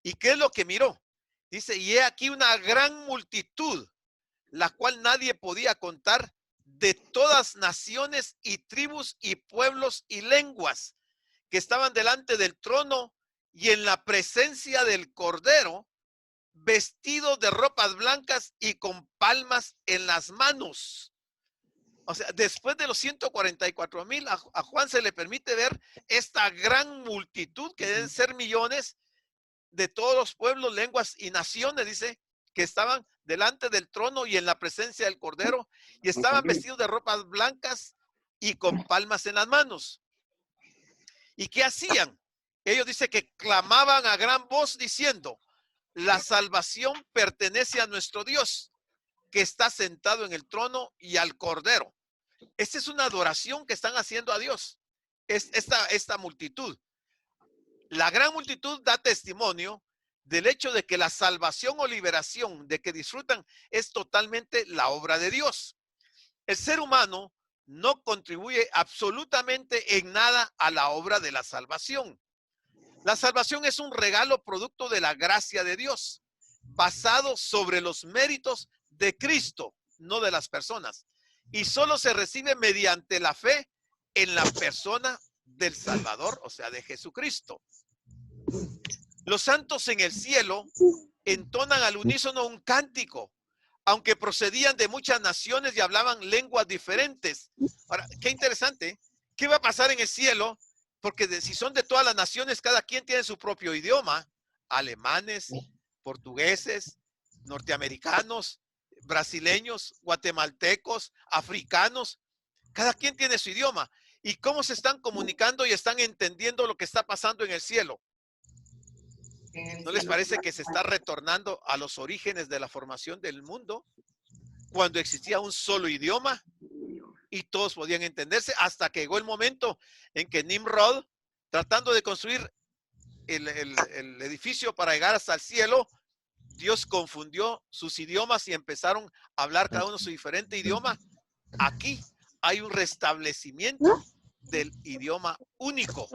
¿Y qué es lo que miró? Dice, y he aquí una gran multitud, la cual nadie podía contar, de todas naciones y tribus y pueblos y lenguas, que estaban delante del trono y en la presencia del Cordero, vestidos de ropas blancas y con palmas en las manos. O sea, después de los 144,000, a Juan se le permite ver esta gran multitud, que deben ser millones, de todos los pueblos, lenguas y naciones, dice, que estaban delante del trono y en la presencia del Cordero, y estaban vestidos de ropas blancas y con palmas en las manos. ¿Y qué hacían? Ellos dice que clamaban a gran voz diciendo, la salvación pertenece a nuestro Dios, que está sentado en el trono y al Cordero. Esta es una adoración que están haciendo a Dios, esta multitud. La gran multitud da testimonio del hecho de que la salvación o liberación de que disfrutan es totalmente la obra de Dios. El ser humano no contribuye absolutamente en nada a la obra de la salvación. La salvación es un regalo producto de la gracia de Dios, basado sobre los méritos de Cristo, no de las personas. Y solo se recibe mediante la fe en la persona del Salvador, o sea, de Jesucristo. Los santos en el cielo entonan al unísono un cántico, aunque procedían de muchas naciones y hablaban lenguas diferentes. Ahora, qué interesante. ¿Qué va a pasar en el cielo? Porque si son de todas las naciones, cada quien tiene su propio idioma. Alemanes, portugueses, norteamericanos, brasileños, guatemaltecos, africanos. Cada quien tiene su idioma. ¿Y cómo se están comunicando y están entendiendo lo que está pasando en el cielo? ¿No les parece que se está retornando a los orígenes de la formación del mundo? Cuando existía un solo idioma y todos podían entenderse, hasta que llegó el momento en que Nimrod, tratando de construir el edificio para llegar hasta el cielo, Dios confundió sus idiomas y empezaron a hablar cada uno su diferente idioma. Aquí hay un restablecimiento del idioma único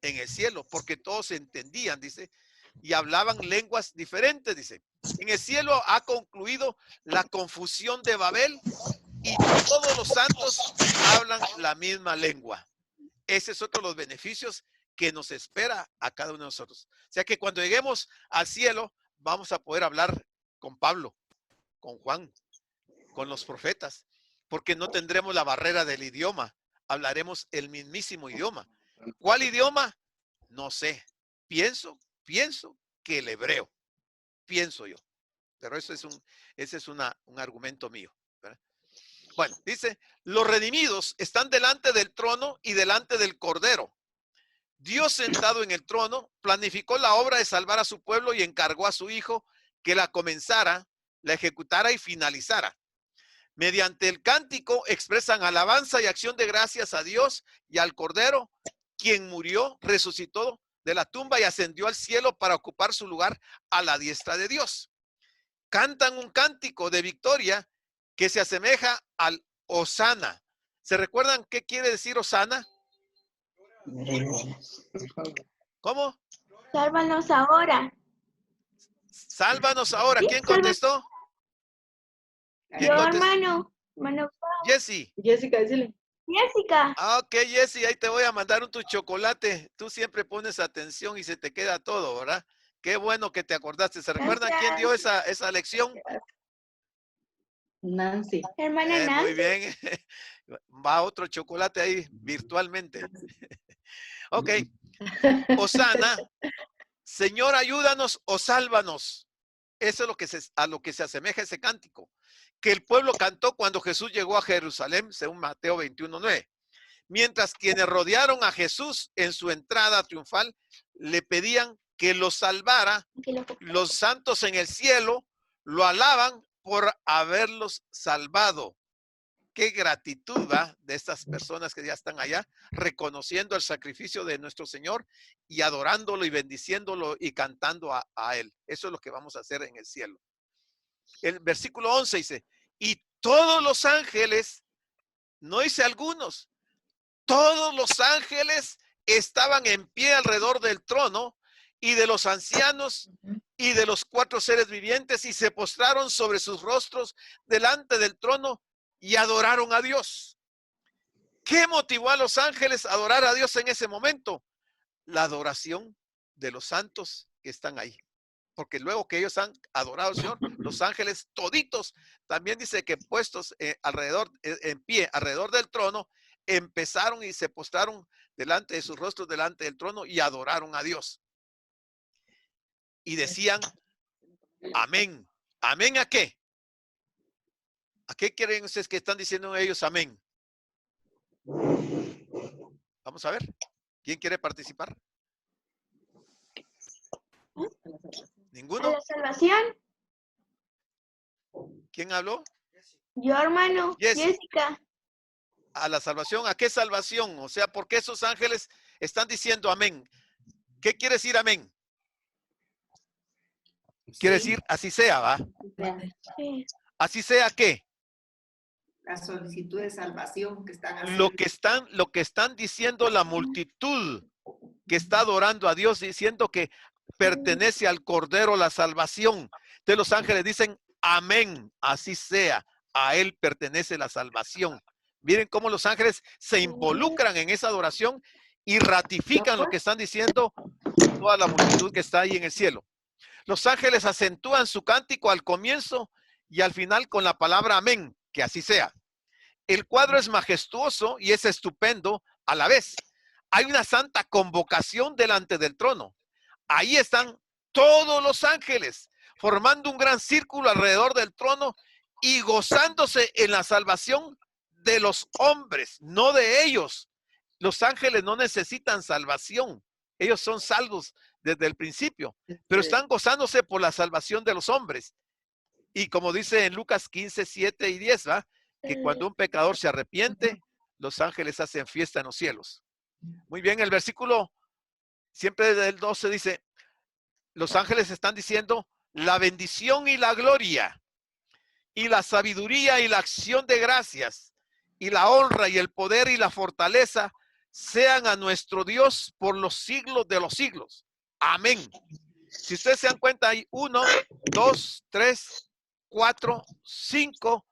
en el cielo, porque todos entendían, dice, y hablaban lenguas diferentes, dice. En el cielo ha concluido la confusión de Babel y todos los santos hablan la misma lengua. Ese es otro de los beneficios que nos espera a cada uno de nosotros. O sea que cuando lleguemos al cielo, vamos a poder hablar con Pablo, con Juan, con los profetas, porque no tendremos la barrera del idioma. Hablaremos el mismísimo idioma. ¿Cuál idioma? No sé. Pienso que el hebreo. Pienso yo. Pero ese es un argumento mío, ¿verdad? Bueno, dice, los redimidos están delante del trono y delante del Cordero. Dios sentado en el trono planificó la obra de salvar a su pueblo y encargó a su Hijo que la comenzara, la ejecutara y finalizara. Mediante el cántico expresan alabanza y acción de gracias a Dios y al Cordero, quien murió, resucitó de la tumba y ascendió al cielo para ocupar su lugar a la diestra de Dios. Cantan un cántico de victoria que se asemeja al Hosana. ¿Se recuerdan qué quiere decir Hosana? ¿Cómo? Sálvanos ahora. Sálvanos ahora. Sí, ¿Quién contestó? ¿Quién Yo, contestó? hermano Jessy. Jessica, decirle. Jessica. Ah, ok, Jessy, ahí te voy a mandar tu chocolate. Tú siempre pones atención y se te queda todo, ¿verdad? Qué bueno que te acordaste. ¿Se recuerdan quién dio esa lección? Nancy. Hermana Nancy. Muy bien. Va otro chocolate ahí virtualmente. Ok. Hosana, Señor, ayúdanos o sálvanos. Eso es a lo que se asemeja ese cántico que el pueblo cantó cuando Jesús llegó a Jerusalén, según Mateo 21:9. Mientras quienes rodearon a Jesús en su entrada triunfal le pedían que los salvara, los santos en el cielo lo alaban por haberlos salvado. Qué gratitud de estas personas que ya están allá, reconociendo el sacrificio de nuestro Señor y adorándolo y bendiciéndolo y cantando a Él. Eso es lo que vamos a hacer en el cielo. El versículo 11 dice, y todos los ángeles, no dice algunos, todos los ángeles estaban en pie alrededor del trono y de los ancianos y de los 4 seres vivientes y se postraron sobre sus rostros delante del trono y adoraron a Dios. ¿Qué motivó a los ángeles a adorar a Dios en ese momento? La adoración de los santos que están ahí. Porque luego que ellos han adorado al Señor, los ángeles toditos, también dice que puestos en pie alrededor del trono, empezaron y se postraron delante de sus rostros, delante del trono y adoraron a Dios. Y decían, amén. ¿Amén a qué? ¿A qué creen ustedes que están diciendo ellos amén? Vamos a ver. ¿Quién quiere participar? ¿Ninguno? A la salvación. ¿Quién habló? Yo, hermano. Jessy. Jessica. A la salvación. ¿A qué salvación? O sea, ¿por qué esos ángeles están diciendo amén? ¿Qué quiere decir amén? Quiere decir así sea, ¿va? Sí. Así sea, ¿qué? La solicitud de salvación que están haciendo. Lo que están diciendo la multitud que está adorando a Dios, diciendo que pertenece al Cordero la salvación. Entonces los ángeles dicen, amén, así sea, a Él pertenece la salvación. Miren cómo los ángeles se involucran en esa adoración y ratifican lo que están diciendo toda la multitud que está ahí en el cielo. Los ángeles acentúan su cántico al comienzo y al final con la palabra amén, que así sea. El cuadro es majestuoso y es estupendo a la vez. Hay una santa convocación delante del trono. Ahí están todos los ángeles formando un gran círculo alrededor del trono y gozándose en la salvación de los hombres, no de ellos. Los ángeles no necesitan salvación. Ellos son salvos desde el principio, pero están gozándose por la salvación de los hombres. Y como dice en Lucas 15, 7 y 10, ¿va? Que cuando un pecador se arrepiente, los ángeles hacen fiesta en los cielos. Muy bien, el versículo siempre del 12 dice, los ángeles están diciendo, la bendición y la gloria, y la sabiduría y la acción de gracias, y la honra y el poder y la fortaleza sean a nuestro Dios por los siglos de los siglos. Amén. Si ustedes se dan cuenta, hay 1, 2, 3, 4, 5,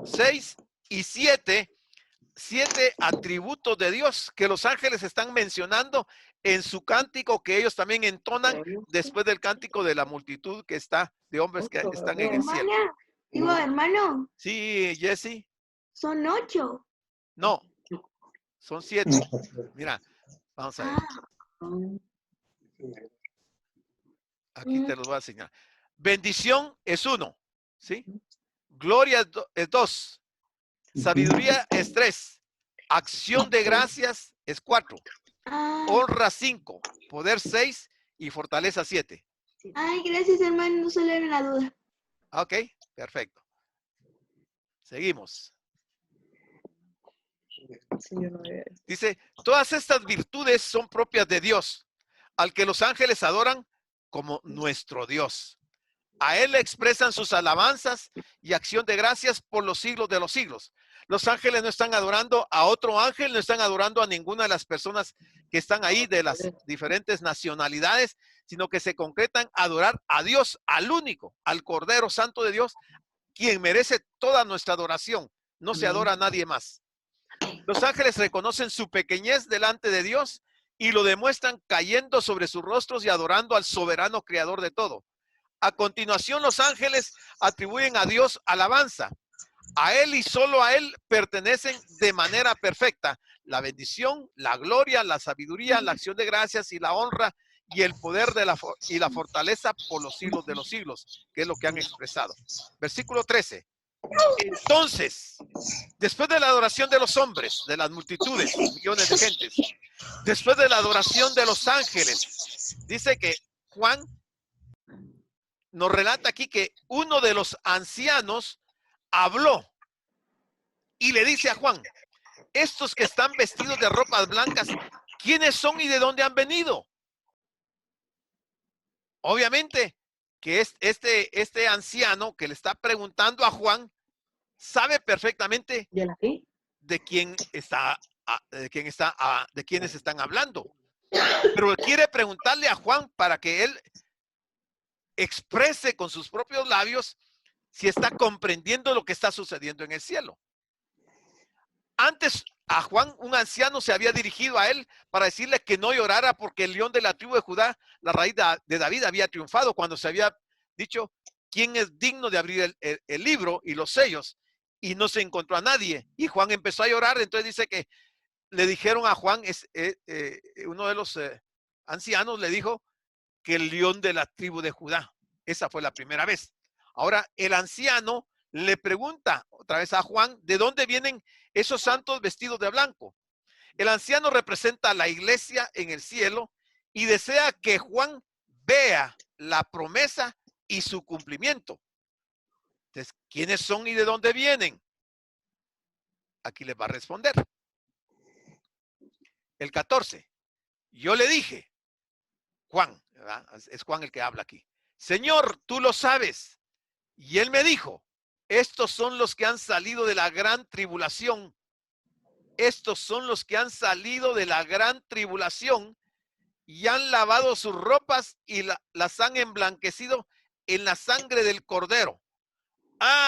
6 y 7 atributos de Dios que los ángeles están mencionando en su cántico que ellos también entonan después del cántico de la multitud que está, de hombres que están en el cielo. Hermano. Sí, Jessy. Son 8. No, son 7. Mira, vamos a ver. Aquí te los voy a enseñar. Bendición es 1, ¿sí? Gloria es 2. Sabiduría es 3. Acción de gracias es 4. Honra 5. Poder 6. Y fortaleza 7. Ay, gracias, hermano. No solo era la duda. Ok, perfecto. Seguimos. Sí, yo no había visto. Dice, todas estas virtudes son propias de Dios, al que los ángeles adoran como nuestro Dios. A Él le expresan sus alabanzas y acción de gracias por los siglos de los siglos. Los ángeles no están adorando a otro ángel, no están adorando a ninguna de las personas que están ahí de las diferentes nacionalidades, sino que se concretan a adorar a Dios, al único, al Cordero Santo de Dios, quien merece toda nuestra adoración. No se adora a nadie más. Los ángeles reconocen su pequeñez delante de Dios y lo demuestran cayendo sobre sus rostros y adorando al soberano creador de todo. A continuación, los ángeles atribuyen a Dios alabanza. A Él y solo a Él pertenecen de manera perfecta la bendición, la gloria, la sabiduría, la acción de gracias y la honra y el poder y la fortaleza por los siglos de los siglos, que es lo que han expresado. Versículo 13. Entonces, después de la adoración de los hombres, de las multitudes, millones de gentes, después de la adoración de los ángeles, dice que Juan nos relata aquí que uno de los ancianos habló y le dice a Juan, estos que están vestidos de ropas blancas, ¿quiénes son y de dónde han venido? Obviamente que este anciano que le está preguntando a Juan sabe perfectamente de quiénes están hablando, pero quiere preguntarle a Juan para que él exprese con sus propios labios si está comprendiendo lo que está sucediendo en el cielo. Antes a Juan, un anciano se había dirigido a él para decirle que no llorara porque el león de la tribu de Judá, la raíz de David, había triunfado cuando se había dicho quién es digno de abrir el libro y los sellos, y no se encontró a nadie. Y Juan empezó a llorar. Entonces dice que le dijeron a Juan, uno de los ancianos le dijo que el león de la tribu de Judá. Esa fue la primera vez. Ahora el anciano le pregunta otra vez a Juan, ¿de dónde vienen esos santos vestidos de blanco? El anciano representa a la iglesia en el cielo y desea que Juan vea la promesa y su cumplimiento. Entonces, ¿quiénes son y de dónde vienen? Aquí les va a responder. El 14. Yo le dije, Juan, ¿verdad? Es Juan el que habla aquí. Señor, tú lo sabes. Y él me dijo, estos son los que han salido de la gran tribulación. Estos son los que han salido de la gran tribulación y han lavado sus ropas y las han emblanquecido en la sangre del Cordero.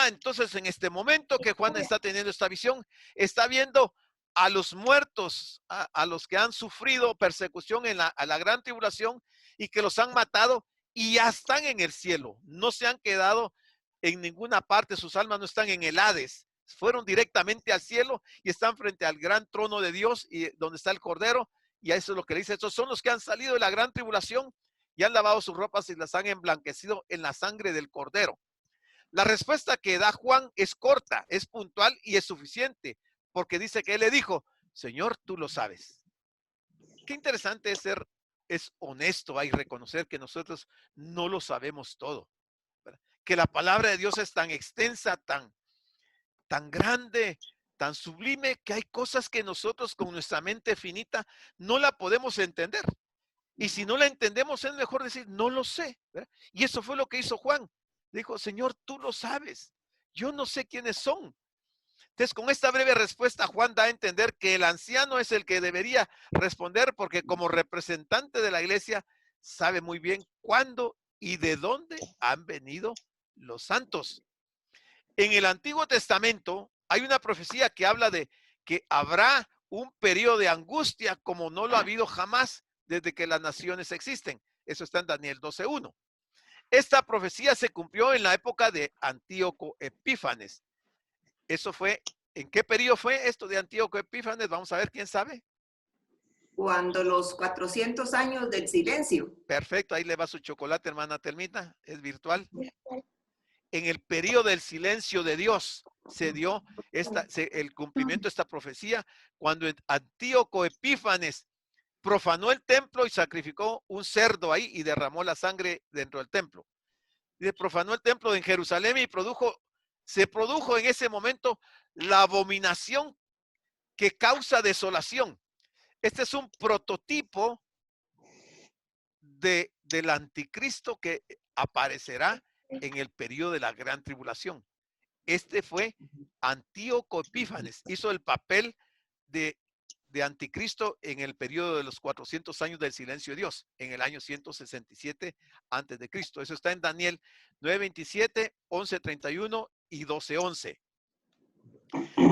Entonces en este momento que Juan está teniendo esta visión, está viendo a los muertos, a los que han sufrido persecución a la gran tribulación y que los han matado y ya están en el cielo. No se han quedado en ninguna parte, sus almas no están en el Hades. Fueron directamente al cielo y están frente al gran trono de Dios y donde está el Cordero. Y a eso es lo que le dice. Estos son los que han salido de la gran tribulación y han lavado sus ropas y las han emblanquecido en la sangre del Cordero. La respuesta que da Juan es corta, es puntual y es suficiente, porque dice que él le dijo, Señor, tú lo sabes. Qué interesante es honesto y reconocer que nosotros no lo sabemos todo, ¿verdad? Que la palabra de Dios es tan extensa, tan grande, tan sublime, que hay cosas que nosotros con nuestra mente finita no la podemos entender. Y si no la entendemos, es mejor decir, no lo sé, ¿verdad? Y eso fue lo que hizo Juan. Dijo, Señor, tú lo sabes. Yo no sé quiénes son. Entonces, con esta breve respuesta, Juan da a entender que el anciano es el que debería responder, porque como representante de la iglesia, sabe muy bien cuándo y de dónde han venido los santos. En el Antiguo Testamento hay una profecía que habla de que habrá un periodo de angustia como no lo ha habido jamás desde que las naciones existen. Eso está en Daniel 12:1. Esta profecía se cumplió en la época de Antíoco Epífanes. Eso fue, ¿en qué periodo fue esto de Antíoco Epífanes? Vamos a ver, ¿quién sabe? Cuando los 400 años del silencio. Perfecto, ahí le va su chocolate, hermana Telmita, es virtual. En el periodo del silencio de Dios se dio el cumplimiento de esta profecía cuando Antíoco Epífanes profanó el templo y sacrificó un cerdo ahí y derramó la sangre dentro del templo. Y profanó el templo en Jerusalén y se produjo en ese momento la abominación que causa desolación. Este es un prototipo del anticristo que aparecerá en el periodo de la gran tribulación. Este fue Antíoco Epífanes, hizo el papel de anticristo en el periodo de los 400 años del silencio de Dios, en el año 167 antes de Cristo. Eso está en Daniel 9:27, 11:31 y 12:11.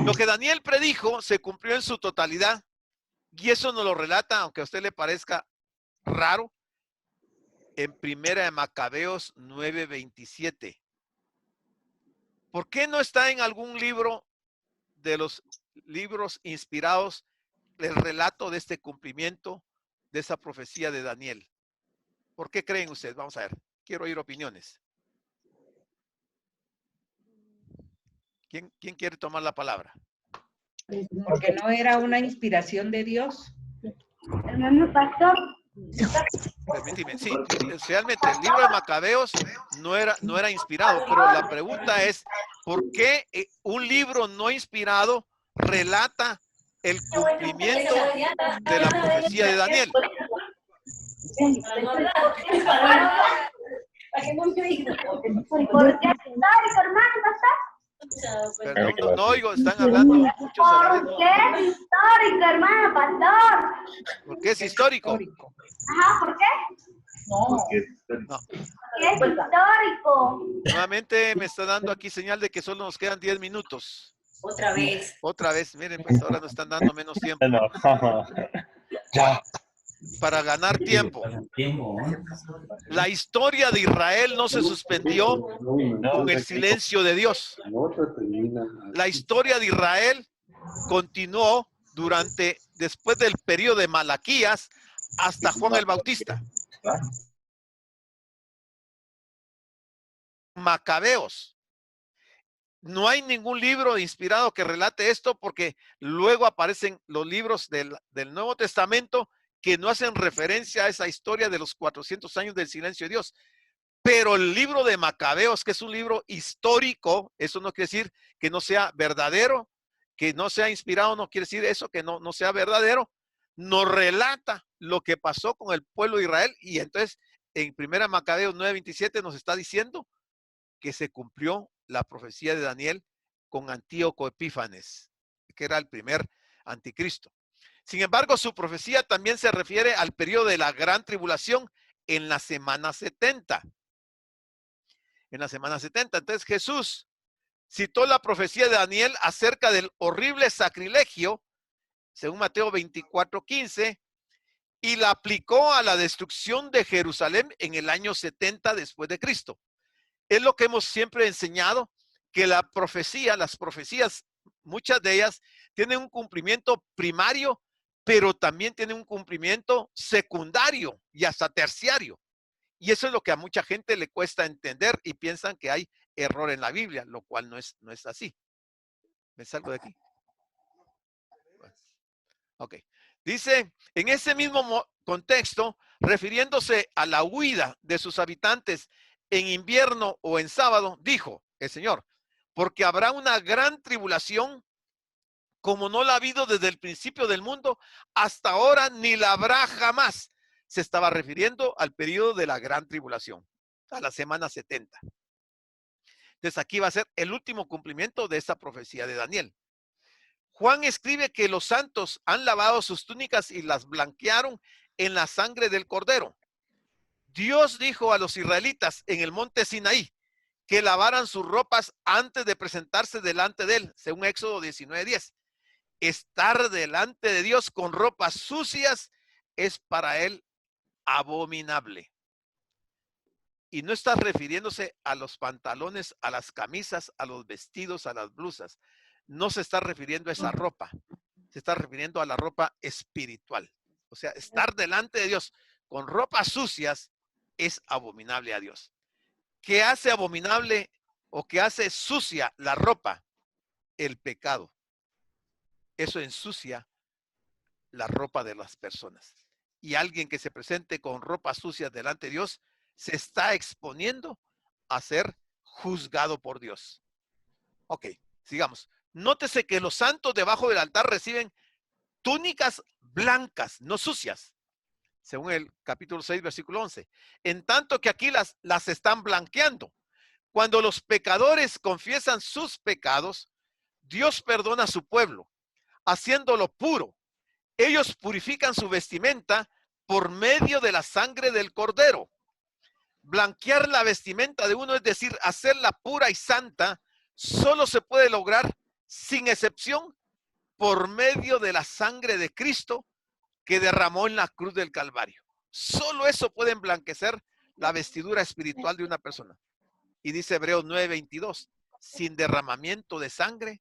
Lo que Daniel predijo se cumplió en su totalidad, y eso nos lo relata, aunque a usted le parezca raro, en Primera de Macabeos 9:27. ¿Por qué no está en algún libro de los libros inspirados el relato de este cumplimiento de esa profecía de Daniel? ¿Por qué creen ustedes? Vamos a ver. Quiero oír opiniones. ¿Quién quiere tomar la palabra? Porque no era una inspiración de Dios. Hermano pastor. Permíteme, sí, realmente el libro de Macabeos no era inspirado, pero la pregunta es, ¿por qué un libro no inspirado relata el cumplimiento de la profecía de Daniel? ¿Por qué histórico, hermano pastor? Perdón, no oigo, están hablando muchos a la vez. ¿Por qué histórico, hermano pastor? ¿Por qué es histórico? Ajá, ¿por qué? No. ¿Qué es histórico? Nuevamente me está dando aquí señal de que solo nos quedan 10 minutos. Otra vez. Otra vez, miren, pues ahora nos están dando menos tiempo. Ya. Para ganar tiempo. La historia de Israel no se suspendió con el silencio de Dios. La historia de Israel continuó después del periodo de Malaquías hasta Juan el Bautista. Macabeos. No hay ningún libro inspirado que relate esto, porque luego aparecen los libros del Nuevo Testamento que no hacen referencia a esa historia de los 400 años del silencio de Dios. Pero el libro de Macabeos, que es un libro histórico, eso no quiere decir que no sea verdadero, que no sea inspirado, no quiere decir eso, que no sea verdadero, nos relata lo que pasó con el pueblo de Israel. Y entonces en Primera Macabeos 9:27 nos está diciendo que se cumplió la profecía de Daniel con Antíoco Epífanes, que era el primer anticristo. Sin embargo, su profecía también se refiere al periodo de la gran tribulación en la semana 70. En la semana 70. Entonces Jesús citó la profecía de Daniel acerca del horrible sacrilegio, según Mateo 24:15, y la aplicó a la destrucción de Jerusalén en el año 70 después de Cristo. Es lo que hemos siempre enseñado, que las profecías, muchas de ellas tienen un cumplimiento primario, pero también tienen un cumplimiento secundario y hasta terciario. Y eso es lo que a mucha gente le cuesta entender y piensan que hay error en la Biblia, lo cual no es así. ¿Me salgo de aquí? Ok. Dice, en ese mismo contexto, refiriéndose a la huida de sus habitantes en invierno o en sábado, dijo el Señor, porque habrá una gran tribulación como no la ha habido desde el principio del mundo hasta ahora, ni la habrá jamás. Se estaba refiriendo al periodo de la gran tribulación, a la semana 70. Entonces aquí va a ser el último cumplimiento de esta profecía de Daniel. Juan escribe que los santos han lavado sus túnicas y las blanquearon en la sangre del Cordero. Dios dijo a los israelitas en el monte Sinaí que lavaran sus ropas antes de presentarse delante de él, según Éxodo 19:10. Estar delante de Dios con ropas sucias es para él abominable. Y no está refiriéndose a los pantalones, a las camisas, a los vestidos, a las blusas. No se está refiriendo a esa ropa. Se está refiriendo a la ropa espiritual. O sea, estar delante de Dios con ropas sucias es abominable a Dios. ¿Qué hace abominable o qué hace sucia la ropa? El pecado. Eso ensucia la ropa de las personas. Y alguien que se presente con ropa sucia delante de Dios se está exponiendo a ser juzgado por Dios. Ok, sigamos. Nótese que los santos debajo del altar reciben túnicas blancas, no sucias, según el capítulo 6, versículo 11. En tanto que aquí las están blanqueando. Cuando los pecadores confiesan sus pecados, Dios perdona a su pueblo, haciéndolo puro. Ellos purifican su vestimenta por medio de la sangre del cordero. Blanquear la vestimenta de uno, es decir, hacerla pura y santa, solo se puede lograr, sin excepción, por medio de la sangre de Cristo que derramó en la cruz del Calvario. Solo eso puede emblanquecer la vestidura espiritual de una persona. Y dice Hebreos 9:22, sin derramamiento de sangre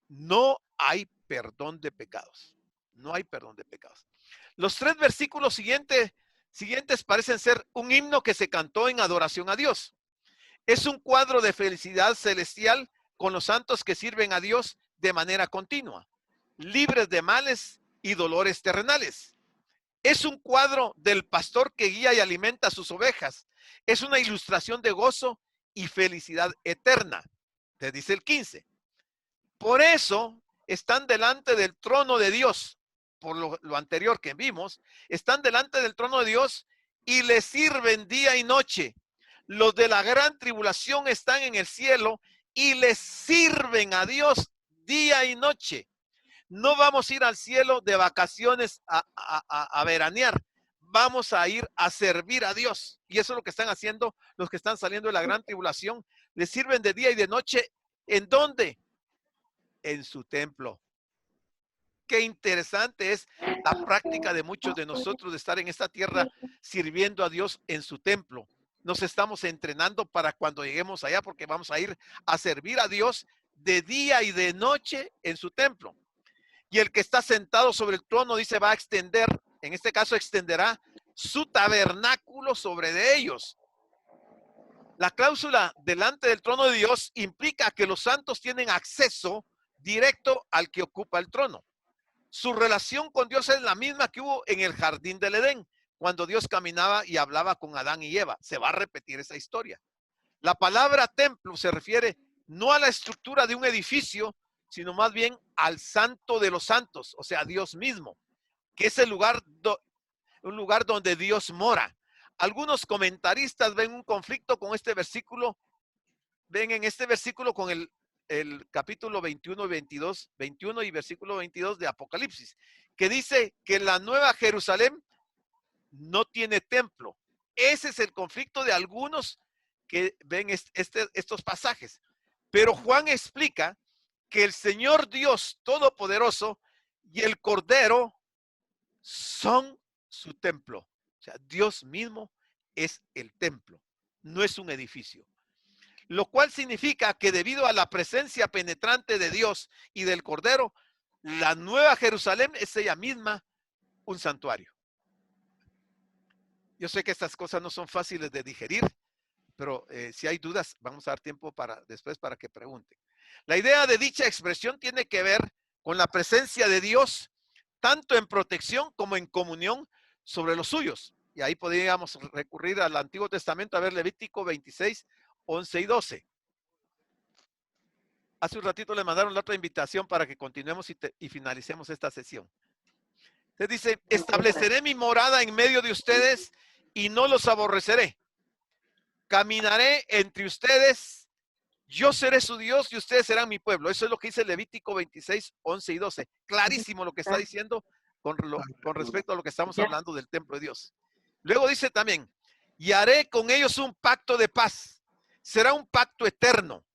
no hay perdón de pecados. No hay perdón de pecados. Los 3 versículos siguientes parecen ser un himno que se cantó en adoración a Dios. Es un cuadro de felicidad celestial con los santos que sirven a Dios de manera continua, libres de males y dolores terrenales. Es un cuadro del pastor que guía y alimenta a sus ovejas. Es una ilustración de gozo y felicidad eterna. Te dice el 15. Por eso están delante del trono de Dios, por lo anterior que vimos, están delante del trono de Dios y le sirven día y noche. Los de la gran tribulación están en el cielo y le sirven a Dios día y noche. No vamos a ir al cielo de vacaciones a veranear. Vamos a ir a servir a Dios. Y eso es lo que están haciendo los que están saliendo de la gran tribulación. Le sirven de día y de noche. ¿En dónde? En su templo. Qué interesante es la práctica de muchos de nosotros de estar en esta tierra sirviendo a Dios en su templo. Nos estamos entrenando para cuando lleguemos allá, porque vamos a ir a servir a Dios de día y de noche en su templo. Y el que está sentado sobre el trono, dice, va a extender, en este caso extenderá su tabernáculo sobre de ellos. La cláusula delante del trono de Dios implica que los santos tienen acceso directo al que ocupa el trono. Su relación con Dios es la misma que hubo en el jardín del Edén, cuando Dios caminaba y hablaba con Adán y Eva. Se va a repetir esa historia. La palabra templo se refiere no a la estructura de un edificio, sino más bien al santo de los santos, o sea, Dios mismo, que es el lugar, un lugar donde Dios mora. Algunos comentaristas ven un conflicto con este versículo, ven en este versículo con el capítulo 21 y 22, 21 y versículo 22 de Apocalipsis, que dice que la nueva Jerusalén no tiene templo. Ese es el conflicto de algunos que ven estos pasajes. Pero Juan explica que el Señor Dios Todopoderoso y el Cordero son su templo. O sea, Dios mismo es el templo, no es un edificio. Lo cual significa que debido a la presencia penetrante de Dios y del Cordero, la nueva Jerusalén es ella misma un santuario. Yo sé que estas cosas no son fáciles de digerir, pero si hay dudas, vamos a dar tiempo después para que pregunten. La idea de dicha expresión tiene que ver con la presencia de Dios, tanto en protección como en comunión sobre los suyos. Y ahí podríamos recurrir al Antiguo Testamento a ver Levítico 26, 11 y 12. Hace un ratito le mandaron la otra invitación para que continuemos y finalicemos esta sesión. Se dice, estableceré mi morada en medio de ustedes y no los aborreceré. Caminaré entre ustedes. Yo seré su Dios y ustedes serán mi pueblo. Eso es lo que dice Levítico 26, 11 y 12. Clarísimo lo que está diciendo con respecto a lo que estamos hablando del templo de Dios. Luego dice también, y haré con ellos un pacto de paz. Será un pacto eterno.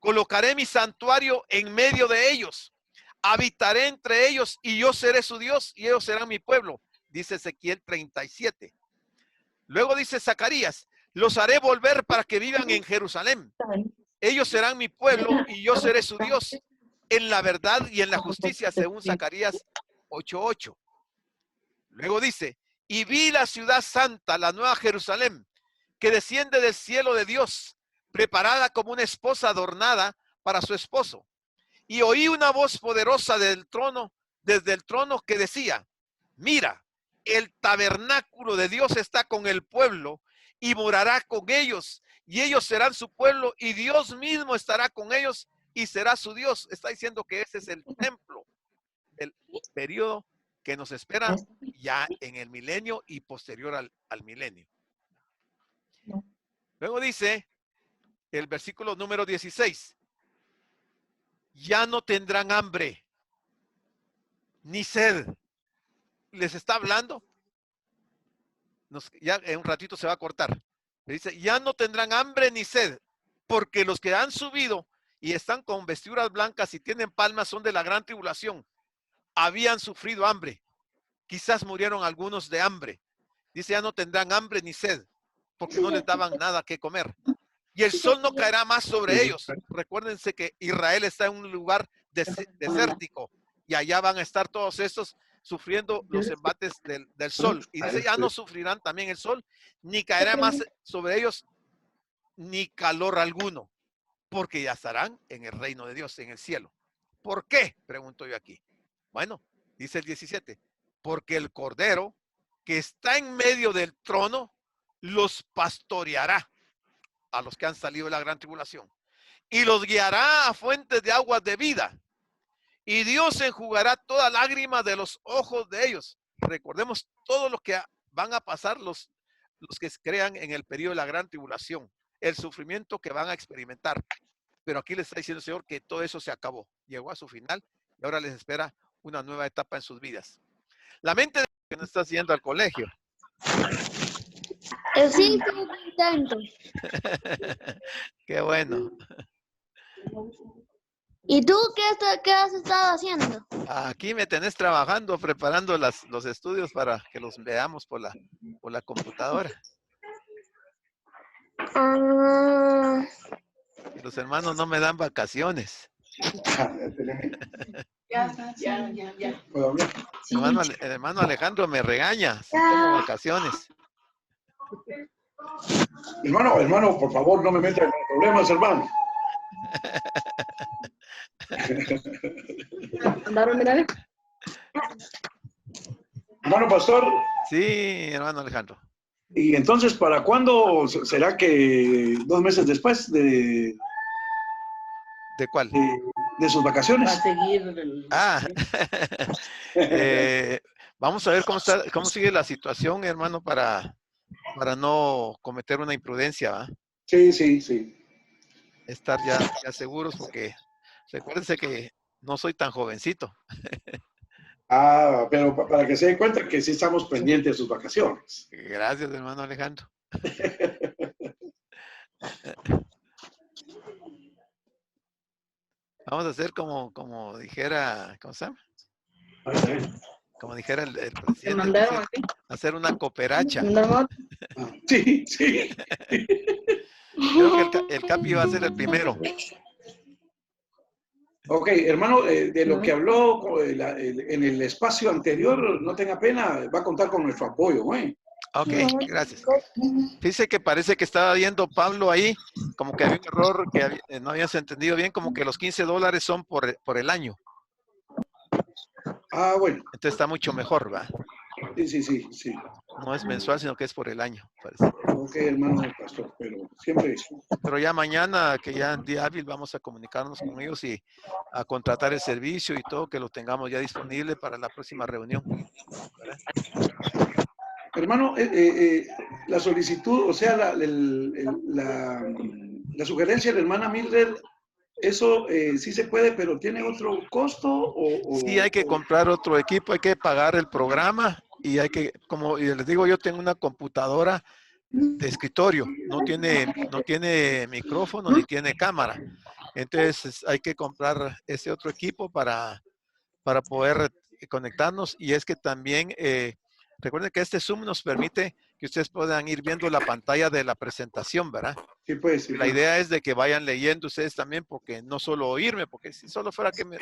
Colocaré mi santuario en medio de ellos. Habitaré entre ellos y yo seré su Dios y ellos serán mi pueblo. Dice Ezequiel 37. Luego dice Zacarías, los haré volver para que vivan en Jerusalén. Ellos serán mi pueblo y yo seré su Dios en la verdad y en la justicia, según Zacarías 8:8. Luego dice, y vi la ciudad santa, la nueva Jerusalén, que desciende del cielo de Dios, preparada como una esposa adornada para su esposo. Y oí una voz poderosa del trono, desde el trono, que decía, mira, el tabernáculo de Dios está con el pueblo y morará con ellos. Y ellos serán su pueblo y Dios mismo estará con ellos y será su Dios. Está diciendo que ese es el templo del periodo que nos espera ya en el milenio y posterior al milenio. Luego dice el versículo número 16. Ya no tendrán hambre ni sed. Les está hablando. Ya en un ratito se va a cortar. Le dice, ya no tendrán hambre ni sed, porque los que han subido y están con vestiduras blancas y tienen palmas son de la gran tribulación. Habían sufrido hambre. Quizás murieron algunos de hambre. Dice, ya no tendrán hambre ni sed, porque no les daban nada que comer. Y el sol no caerá más sobre ellos. Recuérdense que Israel está en un lugar desértico y allá van a estar todos estos sufriendo los embates del sol. Y dice, ya no sufrirán también el sol, ni caerá más sobre ellos, ni calor alguno, porque ya estarán en el reino de Dios, en el cielo. ¿Por qué? Pregunto yo aquí. Bueno, dice el 17, porque el Cordero que está en medio del trono los pastoreará a los que han salido de la gran tribulación y los guiará a fuentes de aguas de vida. Y Dios enjugará toda lágrima de los ojos de ellos. Recordemos todo lo que van a pasar los que crean en el periodo de la gran tribulación, el sufrimiento que van a experimentar. Pero aquí les está diciendo el Señor que todo eso se acabó, llegó a su final y ahora les espera una nueva etapa en sus vidas. La mente de que no está yendo al colegio. Sí, estoy contento. Qué bueno. ¿Y tú qué has estado haciendo? Aquí me tenés trabajando, preparando los estudios para que los veamos por la computadora. Los hermanos no me dan vacaciones. Ya. El hermano Alejandro me regaña si tomo vacaciones. Hermano, por favor, no me metan en problemas, hermano. Hermano pastor. Sí, hermano Alejandro. Y entonces, ¿para cuándo será que 2 meses después de cuál? De sus vacaciones. Va a seguir vamos a ver cómo sigue la situación, hermano, para no cometer una imprudencia, ¿va? Sí. Estar ya seguros, porque recuérdense que no soy tan jovencito. Pero para que se den cuenta que sí estamos pendientes de sus vacaciones. Gracias, hermano Alejandro. Vamos a hacer como dijera, ¿cómo se llama? Como dijera el presidente, hacer una cooperacha. Sí. Creo que el Capi va a ser el primero. Ok, hermano, de lo que habló en el espacio anterior, no tenga pena, va a contar con nuestro apoyo, ¿eh? Ok, gracias. Dice que parece que estaba viendo Pablo ahí, como que había un error que no habías entendido bien, como que los $15 son por el año. Bueno. Entonces está mucho mejor, ¿va? Sí. No es mensual, sino que es por el año, parece. Ok, hermano pastor, pero siempre es. Pero ya mañana, que ya en día hábil, vamos a comunicarnos con ellos y a contratar el servicio y todo, que lo tengamos ya disponible para la próxima reunión. ¿Verdad? Hermano, la solicitud, o sea, la sugerencia de la hermana Mildred, eso sí se puede, pero ¿tiene otro costo? Sí, hay que comprar otro equipo, hay que pagar el programa y hay que, como les digo, yo tengo una computadora de escritorio, no tiene micrófono ni tiene cámara. Entonces hay que comprar ese otro equipo para poder conectarnos, y es que también recuerden que este Zoom nos permite que ustedes puedan ir viendo la pantalla de la presentación, ¿verdad? Sí, pues. Sí, la idea es de que vayan leyendo ustedes también, porque no solo oírme, porque si solo fuera que nos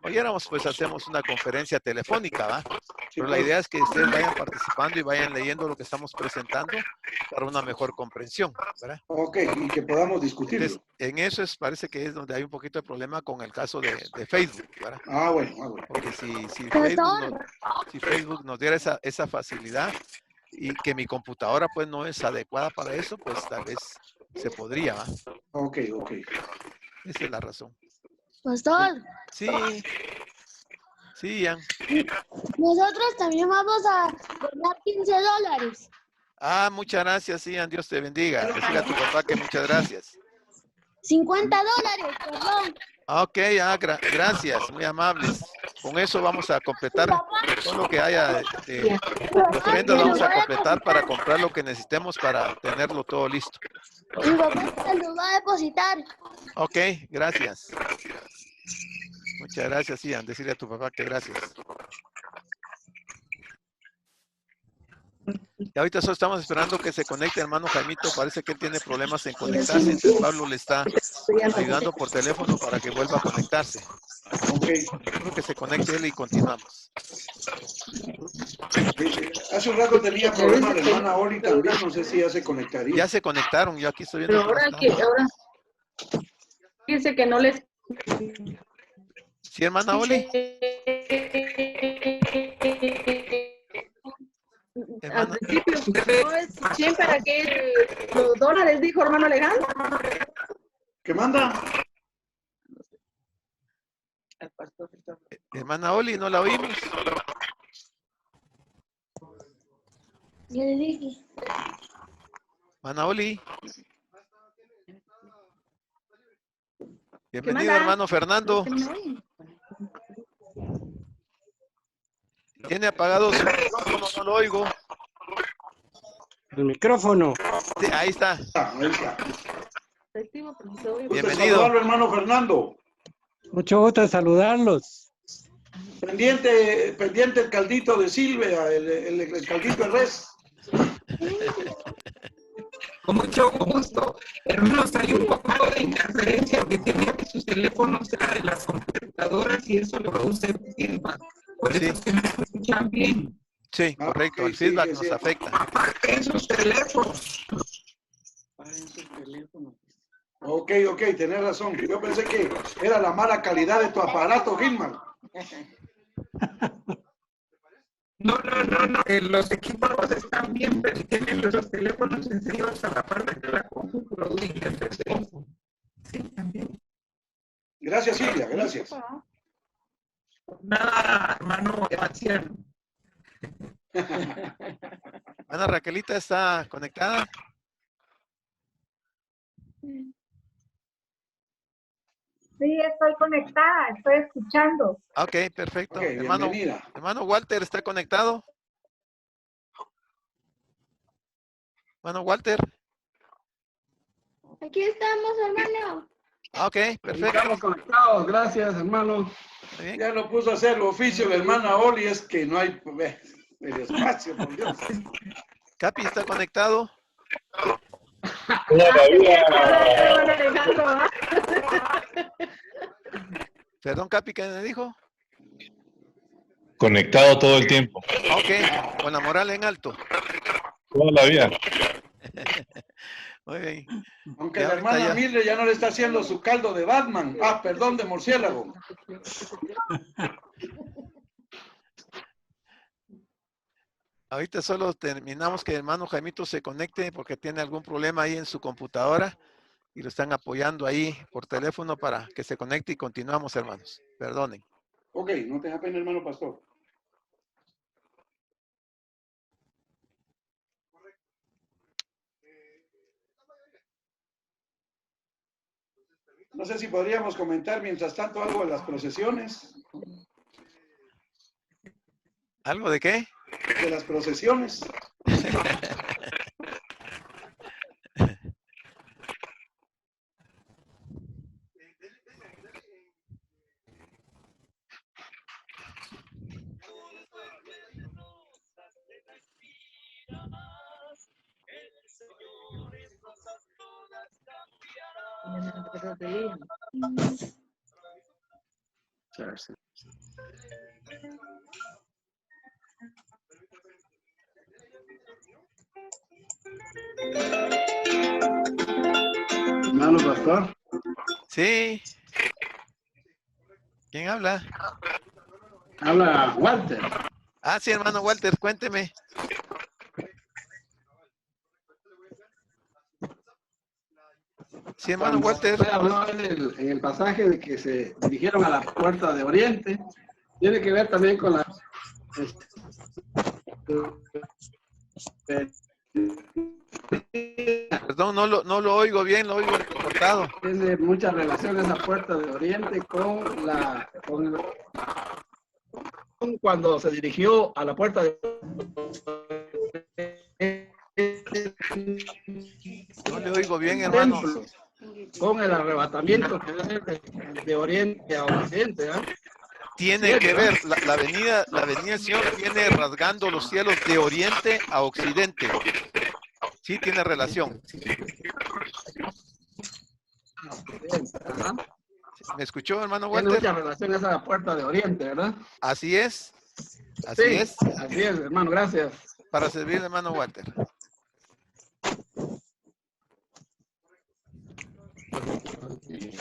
oyéramos, pues hacemos una conferencia telefónica, ¿va? Pero la idea es que ustedes vayan participando y vayan leyendo lo que estamos presentando para una mejor comprensión, ¿verdad? Ok, y que podamos discutirlo. Entonces, en eso parece que es donde hay un poquito de problema con el caso de Facebook, ¿verdad? Bueno. Porque si Facebook nos diera esa facilidad, y que mi computadora pues no es adecuada para eso, pues tal vez se podría, ¿va? Ok. Esa es la razón. Pastor, Sí. Sí, Ian. nosotros también vamos a donar $15. Ah, muchas gracias, Ian. Dios te bendiga. Decirle a tu papá que muchas gracias. $50, perdón. Ok, gracias, muy amables. Con eso vamos a completar todo lo que haya de ofrendas, vamos a completar para comprar lo que necesitemos para tenerlo todo listo. Mi papá se lo va a depositar. Ok, gracias. Muchas gracias, Ian. Decirle a tu papá que gracias. Y ahorita solo estamos esperando que se conecte el hermano Jaimito. Parece que él tiene problemas en conectarse. Entonces Pablo le está ayudando por teléfono para que vuelva a conectarse. Ok. Creo que se conecte él y continuamos. Hace un rato tenía problemas la hermana Oli también. No sé si ya se conectaría. Ya se conectaron. Yo aquí estoy Pero viendo. ahora fíjense que no les... ¿Sí, hermana Oli? Al principio, no es 100 para que los dólares, dijo hermano Alejandro. ¿Qué manda? Hermana Oli, ¿no la oímos? Yo le dije. Hermana Oli. ¿Qué Bienvenido, manda? hermano Fernando. Tiene apagado su micrófono, no lo oigo. El micrófono. Sí, ahí está. Ahí está. Bienvenido. Saludarlo, hermano Fernando. Mucho gusto de saludarlos. Pendiente el caldito de Silvia, el caldito de res. Con mucho gusto. Hermanos, hay un poco de interferencia porque tenía que sus teléfonos eran de las computadoras y eso lo produce el feedback. Por eso es que me escuchan bien. Sí, correcto. El feedback nos afecta. Apaguen sus teléfonos. Ok, tenés razón. Yo pensé que era la mala calidad de tu aparato, Gilman. No. Los equipos están bien, pero tienen los teléfonos encendidos a la parte de la computadora. Sí, también. Gracias, Silvia, gracias. Nada, hermano anciano. Ana Raquelita está conectada. Sí, estoy conectada, estoy escuchando. Ok, perfecto. Okay, hermano Walter, ¿está conectado? Hermano Walter. Aquí estamos, hermano. Ok, perfecto. Estamos conectados, gracias, hermano. Ya lo puso a hacer el oficio de hermana Oli, es que no hay el espacio, por Dios. Capi, ¿está conectado? Perdón, Capi, ¿qué me dijo? Conectado todo el tiempo. Ok, con la moral en alto. Toda la vida. Muy bien. Aunque la hermana Mildred ya no le está haciendo su caldo de Batman. Ah, perdón, de murciélago. Ahorita solo terminamos que el hermano Jaimito se conecte porque tiene algún problema ahí en su computadora y lo están apoyando ahí por teléfono para que se conecte y continuamos, hermanos. Perdonen. Ok, no te da pena, hermano pastor. No sé si podríamos comentar mientras tanto algo de las procesiones. ¿Algo de qué? De las procesiones. Hermano pastor. Sí. ¿Quién habla? Habla Walter. Ah, sí, hermano Walter, cuénteme. Sí, hermano Walter. Usted habló en el pasaje de que se dirigieron a la puerta de Oriente. Tiene que ver también con la... Perdón, no lo oigo bien, lo oigo cortado. Tiene mucha relación esa puerta de Oriente con cuando se dirigió a la puerta de... No le oigo bien, hermano. Con el arrebatamiento que debe ser de Oriente a Occidente, ¿eh? Tiene que ver, la venida del Señor viene rasgando los cielos de Oriente a Occidente. Sí, tiene relación. ¿Me escuchó, hermano Walter? Tiene mucha relación esa puerta de Oriente, ¿verdad? Así es. Así es, hermano, gracias. Para servirle, hermano Walter.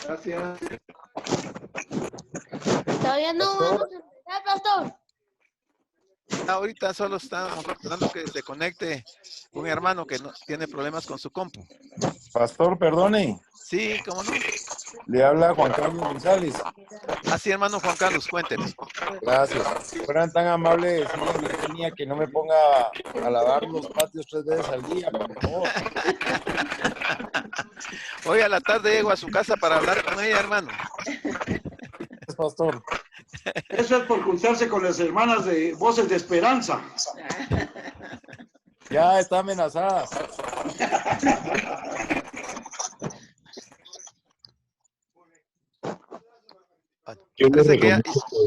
Gracias. Todavía no vamos a empezar, pastor. Ahorita solo estamos esperando que se conecte un hermano que no tiene problemas con su compu. Pastor, perdone. Sí, ¿cómo no? Le habla Juan Carlos González. Así, hermano Juan Carlos, cuénteme. Gracias. Fueran tan amables de decirle a Virginia que no me ponga a lavar los patios 3 veces al día, por favor. Hoy a la tarde llego a su casa para hablar con ella, hermano. Pastor. Eso es por cruzarse con las hermanas de Voces de Esperanza. Ya está amenazada. Parece que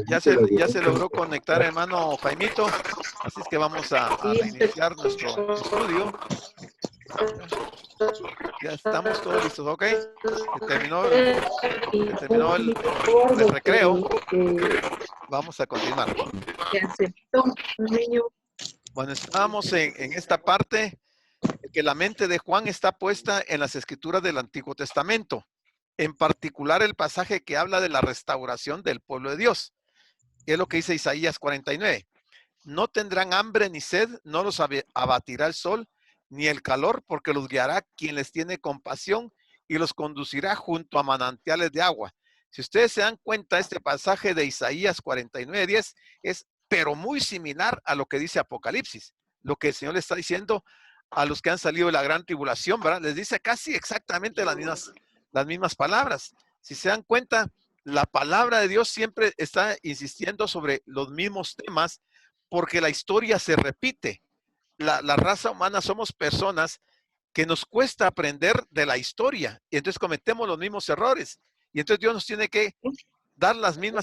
ya se logró conectar, hermano Jaimito. Así es que vamos a reiniciar nuestro estudio. Ya estamos todos listos, ¿ok? Terminó el recreo. Vamos a continuar. Bueno, estábamos en esta parte que la mente de Juan está puesta en las escrituras del Antiguo Testamento. En particular el pasaje que habla de la restauración del pueblo de Dios. Es lo que dice Isaías 49. No tendrán hambre ni sed, no los abatirá el sol, ni el calor, porque los guiará quien les tiene compasión y los conducirá junto a manantiales de agua. Si ustedes se dan cuenta, este pasaje de Isaías 49:10 es pero muy similar a lo que dice Apocalipsis, lo que el Señor le está diciendo a los que han salido de la gran tribulación, ¿verdad? Les dice casi exactamente las mismas palabras. Si se dan cuenta, la palabra de Dios siempre está insistiendo sobre los mismos temas porque la historia se repite. La raza humana somos personas que nos cuesta aprender de la historia y entonces cometemos los mismos errores. Y entonces Dios nos tiene que dar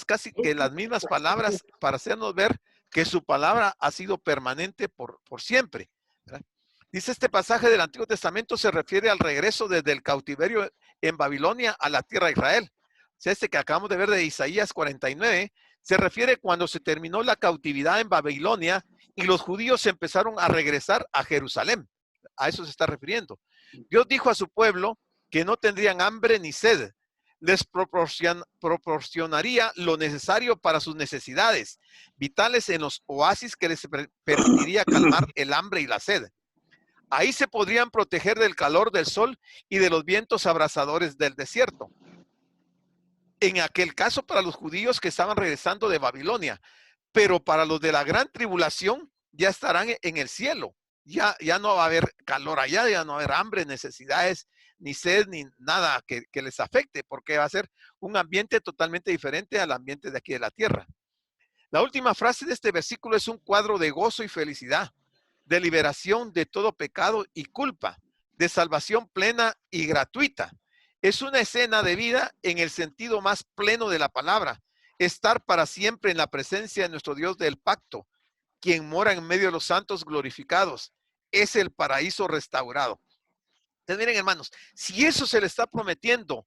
casi que las mismas palabras para hacernos ver que su palabra ha sido permanente por siempre, ¿verdad? Dice este pasaje del Antiguo Testamento se refiere al regreso desde el cautiverio en Babilonia a la tierra de Israel. O sea, este que acabamos de ver de Isaías 49 se refiere cuando se terminó la cautividad en Babilonia y los judíos empezaron a regresar a Jerusalén. A eso se está refiriendo. Dios dijo a su pueblo que no tendrían hambre ni sed. Les proporcionaría lo necesario para sus necesidades vitales en los oasis que les permitiría calmar el hambre y la sed. Ahí se podrían proteger del calor del sol y de los vientos abrasadores del desierto. En aquel caso para los judíos que estaban regresando de Babilonia, pero para los de la gran tribulación ya estarán en el cielo. Ya no va a haber calor allá, ya no va a haber hambre, necesidades, ni sed, ni nada que les afecte, porque va a ser un ambiente totalmente diferente al ambiente de aquí de la tierra. La última frase de este versículo es un cuadro de gozo y felicidad, de liberación de todo pecado y culpa, de salvación plena y gratuita. Es una escena de vida en el sentido más pleno de la palabra, estar para siempre en la presencia de nuestro Dios del pacto, quien mora en medio de los santos glorificados. Es el paraíso restaurado. Entonces, miren, hermanos, si eso se le está prometiendo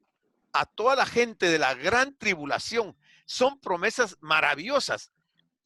a toda la gente de la gran tribulación, son promesas maravillosas.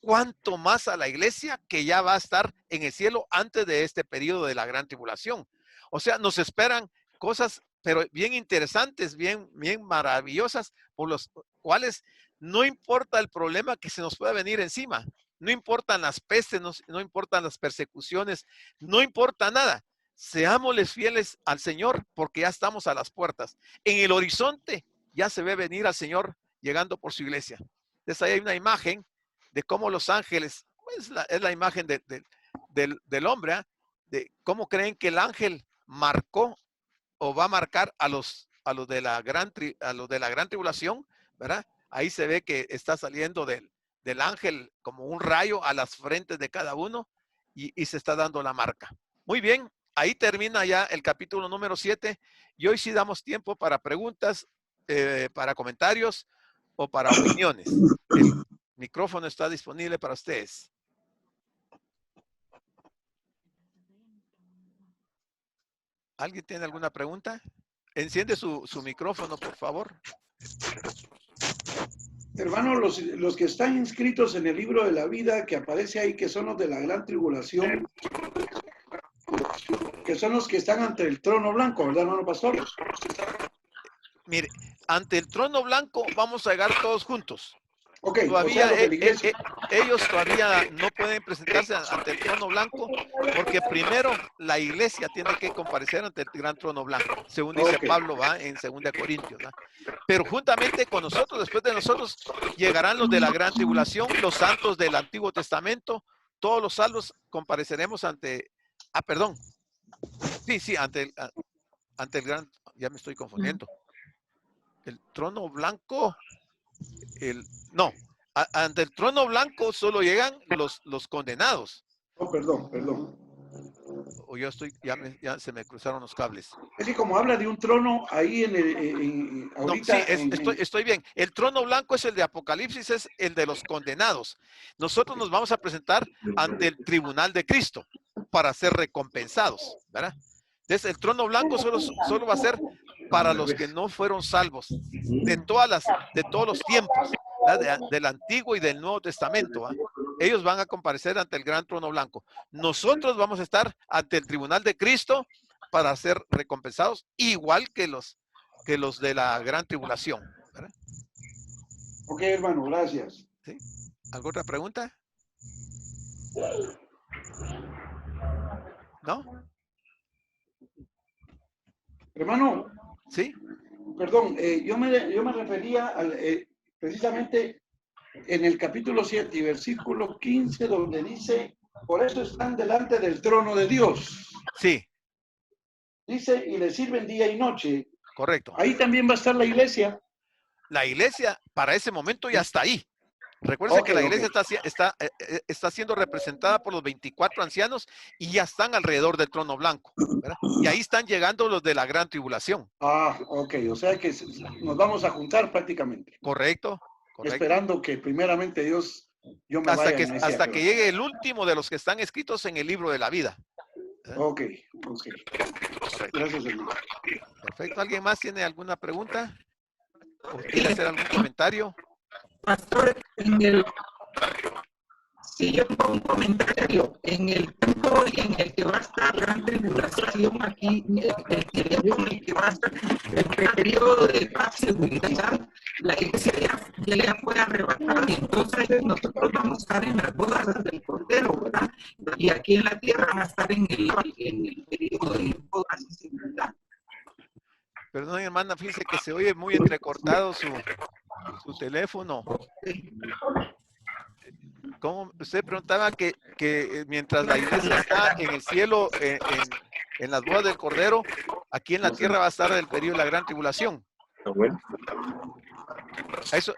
¿Cuánto más a la iglesia que ya va a estar en el cielo antes de este periodo de la gran tribulación? O sea, nos esperan cosas, pero bien interesantes, bien maravillosas, por los cuales no importa el problema que se nos pueda venir encima, no importan las pestes, no importan las persecuciones, no importa nada. seámosles fieles al Señor porque ya estamos a las puertas. En el horizonte ya se ve venir al Señor llegando por su iglesia. Entonces ahí hay una imagen de cómo los ángeles, es la imagen del hombre, ¿eh? De cómo creen que el ángel marcó o va a marcar a los de la gran tribulación, ¿verdad? Ahí se ve que está saliendo del ángel como un rayo a las frentes de cada uno y se está dando la marca. Muy bien, ahí termina ya el capítulo número 7 y hoy sí damos tiempo para preguntas, para comentarios o para opiniones. El micrófono está disponible para ustedes. ¿Alguien tiene alguna pregunta? Enciende su micrófono, por favor. Hermano, los que están inscritos en el libro de la vida que aparece ahí, que son los de la gran tribulación, que son los que están ante el trono blanco, ¿verdad, hermano pastor? Mire, ante el trono blanco vamos a llegar todos juntos. Okay, todavía, o sea, ellos todavía no pueden presentarse ante el trono blanco porque primero la iglesia tiene que comparecer ante el gran trono blanco, según dice Pablo, va en 2 Corintios, ¿va? Pero juntamente con nosotros, después de nosotros, llegarán los de la gran tribulación, los santos del Antiguo Testamento, todos los salvos compareceremos ante, ante el gran, ya me estoy confundiendo, el trono blanco. Ante el trono blanco solo llegan los condenados. Oh, perdón. O yo estoy, ya se me cruzaron los cables. Es que como habla de un trono ahí ahorita. No, sí, estoy bien. El trono blanco es el de Apocalipsis, es el de los condenados. Nosotros nos vamos a presentar ante el tribunal de Cristo para ser recompensados, ¿verdad? Entonces el trono blanco solo va a ser para los que no fueron salvos de todos los tiempos, del Antiguo y del Nuevo Testamento, ¿va? Ellos van a comparecer ante el gran trono blanco. Nosotros vamos a estar ante el tribunal de Cristo para ser recompensados, igual que los de la gran tribulación, ¿verdad? Ok, hermano, gracias. ¿Sí? ¿Alguna otra pregunta? ¿No? Hermano. Sí. Perdón, yo me refería precisamente en el capítulo 7 y versículo 15, donde dice, por eso están delante del trono de Dios. Sí. Dice, y le sirven día y noche. Correcto. Ahí también va a estar la iglesia. La iglesia para ese momento ya está ahí. Recuerden que la iglesia está siendo representada por los 24 ancianos y ya están alrededor del trono blanco, ¿verdad? Y ahí están llegando los de la gran tribulación. Ah, ok. O sea que nos vamos a juntar prácticamente. Correcto. Esperando que primeramente Dios yo me vaya hasta que llegue el último de los que están escritos en el libro de la vida. Ok. Gracias, hermano. Perfecto. ¿Alguien más tiene alguna pregunta? ¿O quiere hacer algún comentario? Pastor, si yo pongo un comentario en el tiempo en el que va a estar la gran tribulación aquí, el tiempo en el que va a estar el periodo de paz, seguridad, la iglesia ya fue arrebatada y entonces nosotros vamos a estar en las bodas del Cordero, ¿verdad? Y aquí en la tierra van a estar en el periodo de bodas y seguridad. Perdón, hermana, fíjese que se oye muy entrecortado su teléfono. ¿Cómo? Usted preguntaba que mientras la iglesia está en el cielo, en las bodas del Cordero, aquí en la tierra va a estar el periodo de la gran tribulación.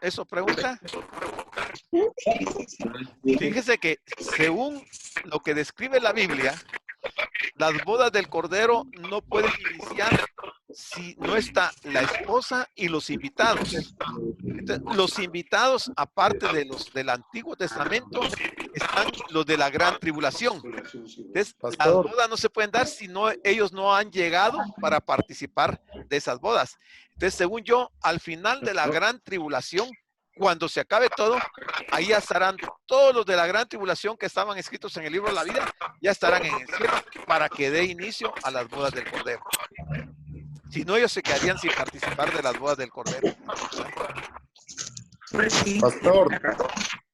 ¿Eso pregunta? Fíjese que según lo que describe la Biblia, las bodas del Cordero no pueden iniciar si no está la esposa y los invitados. Entonces, los invitados, aparte de los del Antiguo Testamento, están los de la gran tribulación. Entonces, las bodas no se pueden dar si ellos no han llegado para participar de esas bodas. Entonces, según yo, al final de la gran tribulación, cuando se acabe todo, ahí ya estarán todos los de la gran tribulación que estaban escritos en el libro de la vida, ya estarán en el cielo para que dé inicio a las bodas del Cordero. Si no, ellos se quedarían sin participar de las bodas del Cordero. Pastor.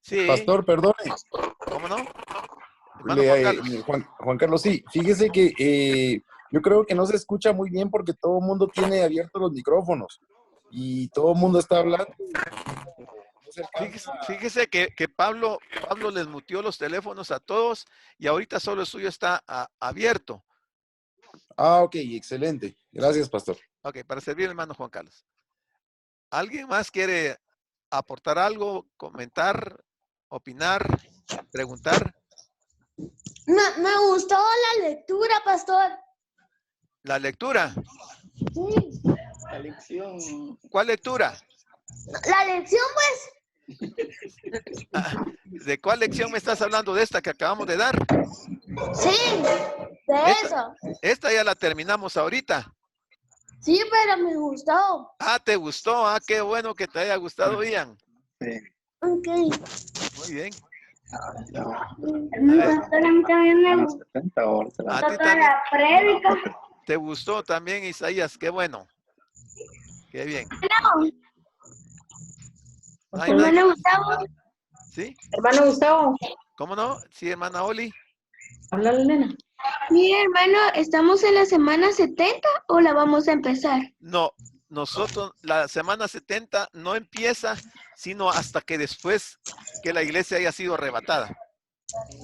Sí. Pastor, perdone. ¿Cómo no? Juan Carlos, sí. Fíjese que Yo creo que no se escucha muy bien porque todo el mundo tiene abiertos los micrófonos y todo el mundo está hablando. Fíjese que Pablo les mutió los teléfonos a todos y ahorita solo el suyo está abierto. Ah, ok, excelente. Gracias, pastor. Ok, para servir, hermano Juan Carlos. ¿Alguien más quiere aportar algo, comentar, opinar, preguntar? Me gustó la lectura, pastor. ¿La lectura? Sí. La lección. ¿Cuál lectura? La lección, pues. ¿De cuál lección me estás hablando? ¿De esta que acabamos de dar? Sí, de eso. Esta ya la terminamos ahorita. Sí, pero me gustó. Ah, ¿te gustó? Ah, qué bueno que te haya gustado, Ian. Sí. Ok. Muy bien. Pastor, a mí también me gustó ¿A ti toda la prédica. ¿Te gustó también, Isaías? Qué bueno. Qué bien. Hermano Gustavo. ¿Sí? Hermano Gustavo. ¿Cómo no? Sí, hermana Oli. Háblale, nena. Mira, hermano, ¿estamos en la semana 70 o la vamos a empezar? No, nosotros, la semana 70 no empieza, sino hasta que después que la iglesia haya sido arrebatada.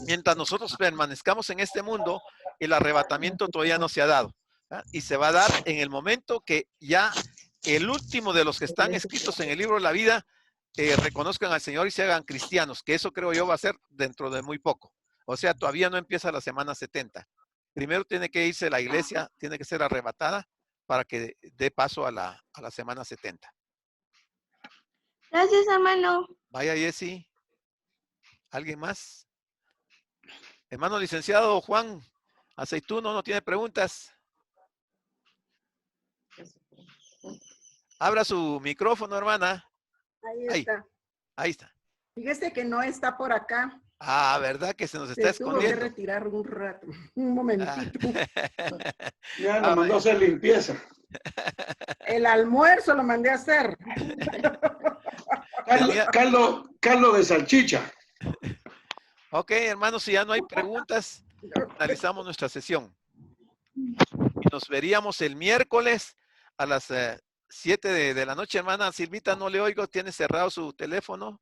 Mientras nosotros permanezcamos en este mundo, el arrebatamiento todavía no se ha dado. ¿Ah? Y se va a dar en el momento que ya el último de los que están escritos en el libro de la vida reconozcan al Señor y se hagan cristianos, que eso creo yo va a ser dentro de muy poco. O sea, todavía no empieza la semana 70. Primero tiene que irse la iglesia, tiene que ser arrebatada para que dé paso a la semana 70. Gracias, hermano. Vaya, Jessy. ¿Alguien más? Hermano licenciado Juan Aceituno, ¿no tiene preguntas? Abra su micrófono, hermana. Ahí está. Ahí está. Fíjese que no está por acá. Ah, ¿verdad? Que se nos está Se tuvo escondiendo. que retirar un rato, un momentito. Ya nos mandó a hacer limpieza. El almuerzo lo mandé a hacer. Caldo de salchicha. Ok, hermanos, si ya no hay preguntas, finalizamos nuestra sesión. Y nos veríamos el miércoles a las 7 de la noche, hermana Silvita, no le oigo, tiene cerrado su teléfono,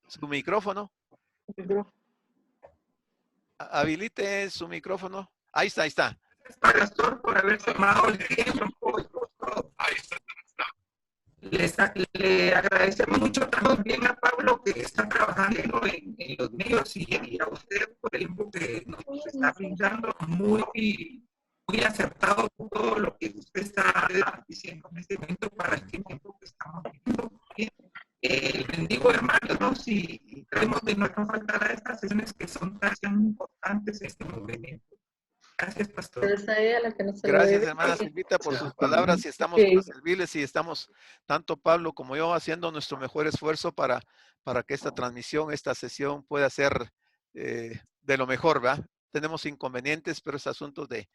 su micrófono. Habilite su micrófono. Ahí está, ahí está. Pastor, por haber tomado el tiempo. Le agradecemos mucho también a Pablo que está trabajando en los medios y a usted por el tiempo que nos está brindando. Muy acertado todo lo que usted está diciendo en este momento para el tiempo que estamos viviendo. Bendigo, hermanos, ¿no? Si creemos de no faltar a estas sesiones que son tan importantes en este momento. Gracias, pastor. Gracias, hermana Silvita, por sus palabras y estamos para servirles y estamos, tanto Pablo como yo, haciendo nuestro mejor esfuerzo para que esta transmisión, esta sesión pueda ser de lo mejor, ¿verdad? Tenemos inconvenientes, pero es asunto de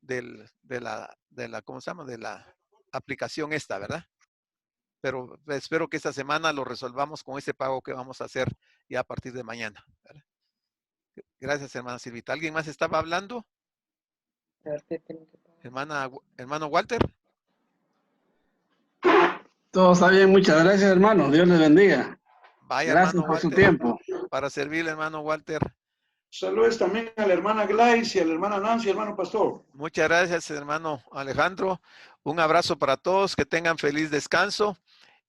la ¿cómo se llama? De la aplicación esta, ¿verdad? Pero espero que esta semana lo resolvamos con ese pago que vamos a hacer ya a partir de mañana, ¿verdad? Gracias, hermana Silvita. ¿Alguien más estaba hablando? Hermano Walter. Todo está bien, muchas gracias, hermano. Dios les bendiga. Vaya, gracias hermano por Walter, su tiempo. Para servirle, hermano Walter. Saludos también a la hermana Gladys y a la hermana Nancy, hermano pastor. Muchas gracias, hermano Alejandro. Un abrazo para todos, que tengan feliz descanso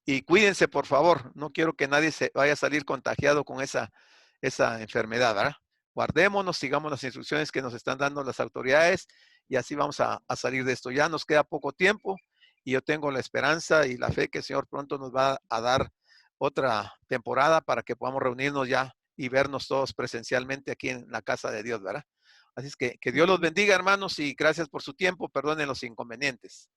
y cuídense, por favor. No quiero que nadie se vaya a salir contagiado con esa enfermedad, ¿verdad? Guardémonos, sigamos las instrucciones que nos están dando las autoridades y así vamos a salir de esto. Ya nos queda poco tiempo y yo tengo la esperanza y la fe que el Señor pronto nos va a dar otra temporada para que podamos reunirnos ya y vernos todos presencialmente aquí en la casa de Dios, ¿verdad? Así es que Dios los bendiga, hermanos, y gracias por su tiempo. Perdonen los inconvenientes.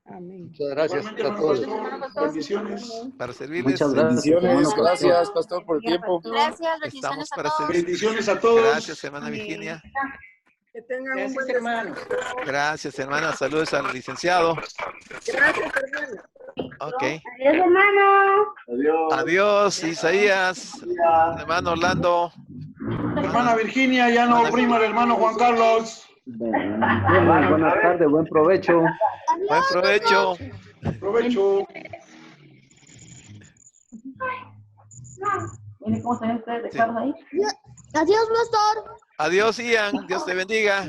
Amén. Muchas gracias a todos. Bendiciones. Para servirles. Muchas gracias. Bendiciones. Gracias, pastor, por el tiempo. Gracias, bendiciones a todos. Bendiciones a todos. Gracias, hermana Virginia. Que tengan un buen hermano. Gracias, hermana. Saludos al licenciado. Gracias, hermano. Ok. Adiós, hermano. Adiós, Isaías. Hermano Orlando. Hermana Virginia, ya no oprima al hermano Juan Carlos. Buenas tardes, buen provecho. Buen provecho. Provecho. Mire cómo se ven ustedes de carros ahí. Adiós, pastor. Adiós, Ian. Dios te bendiga.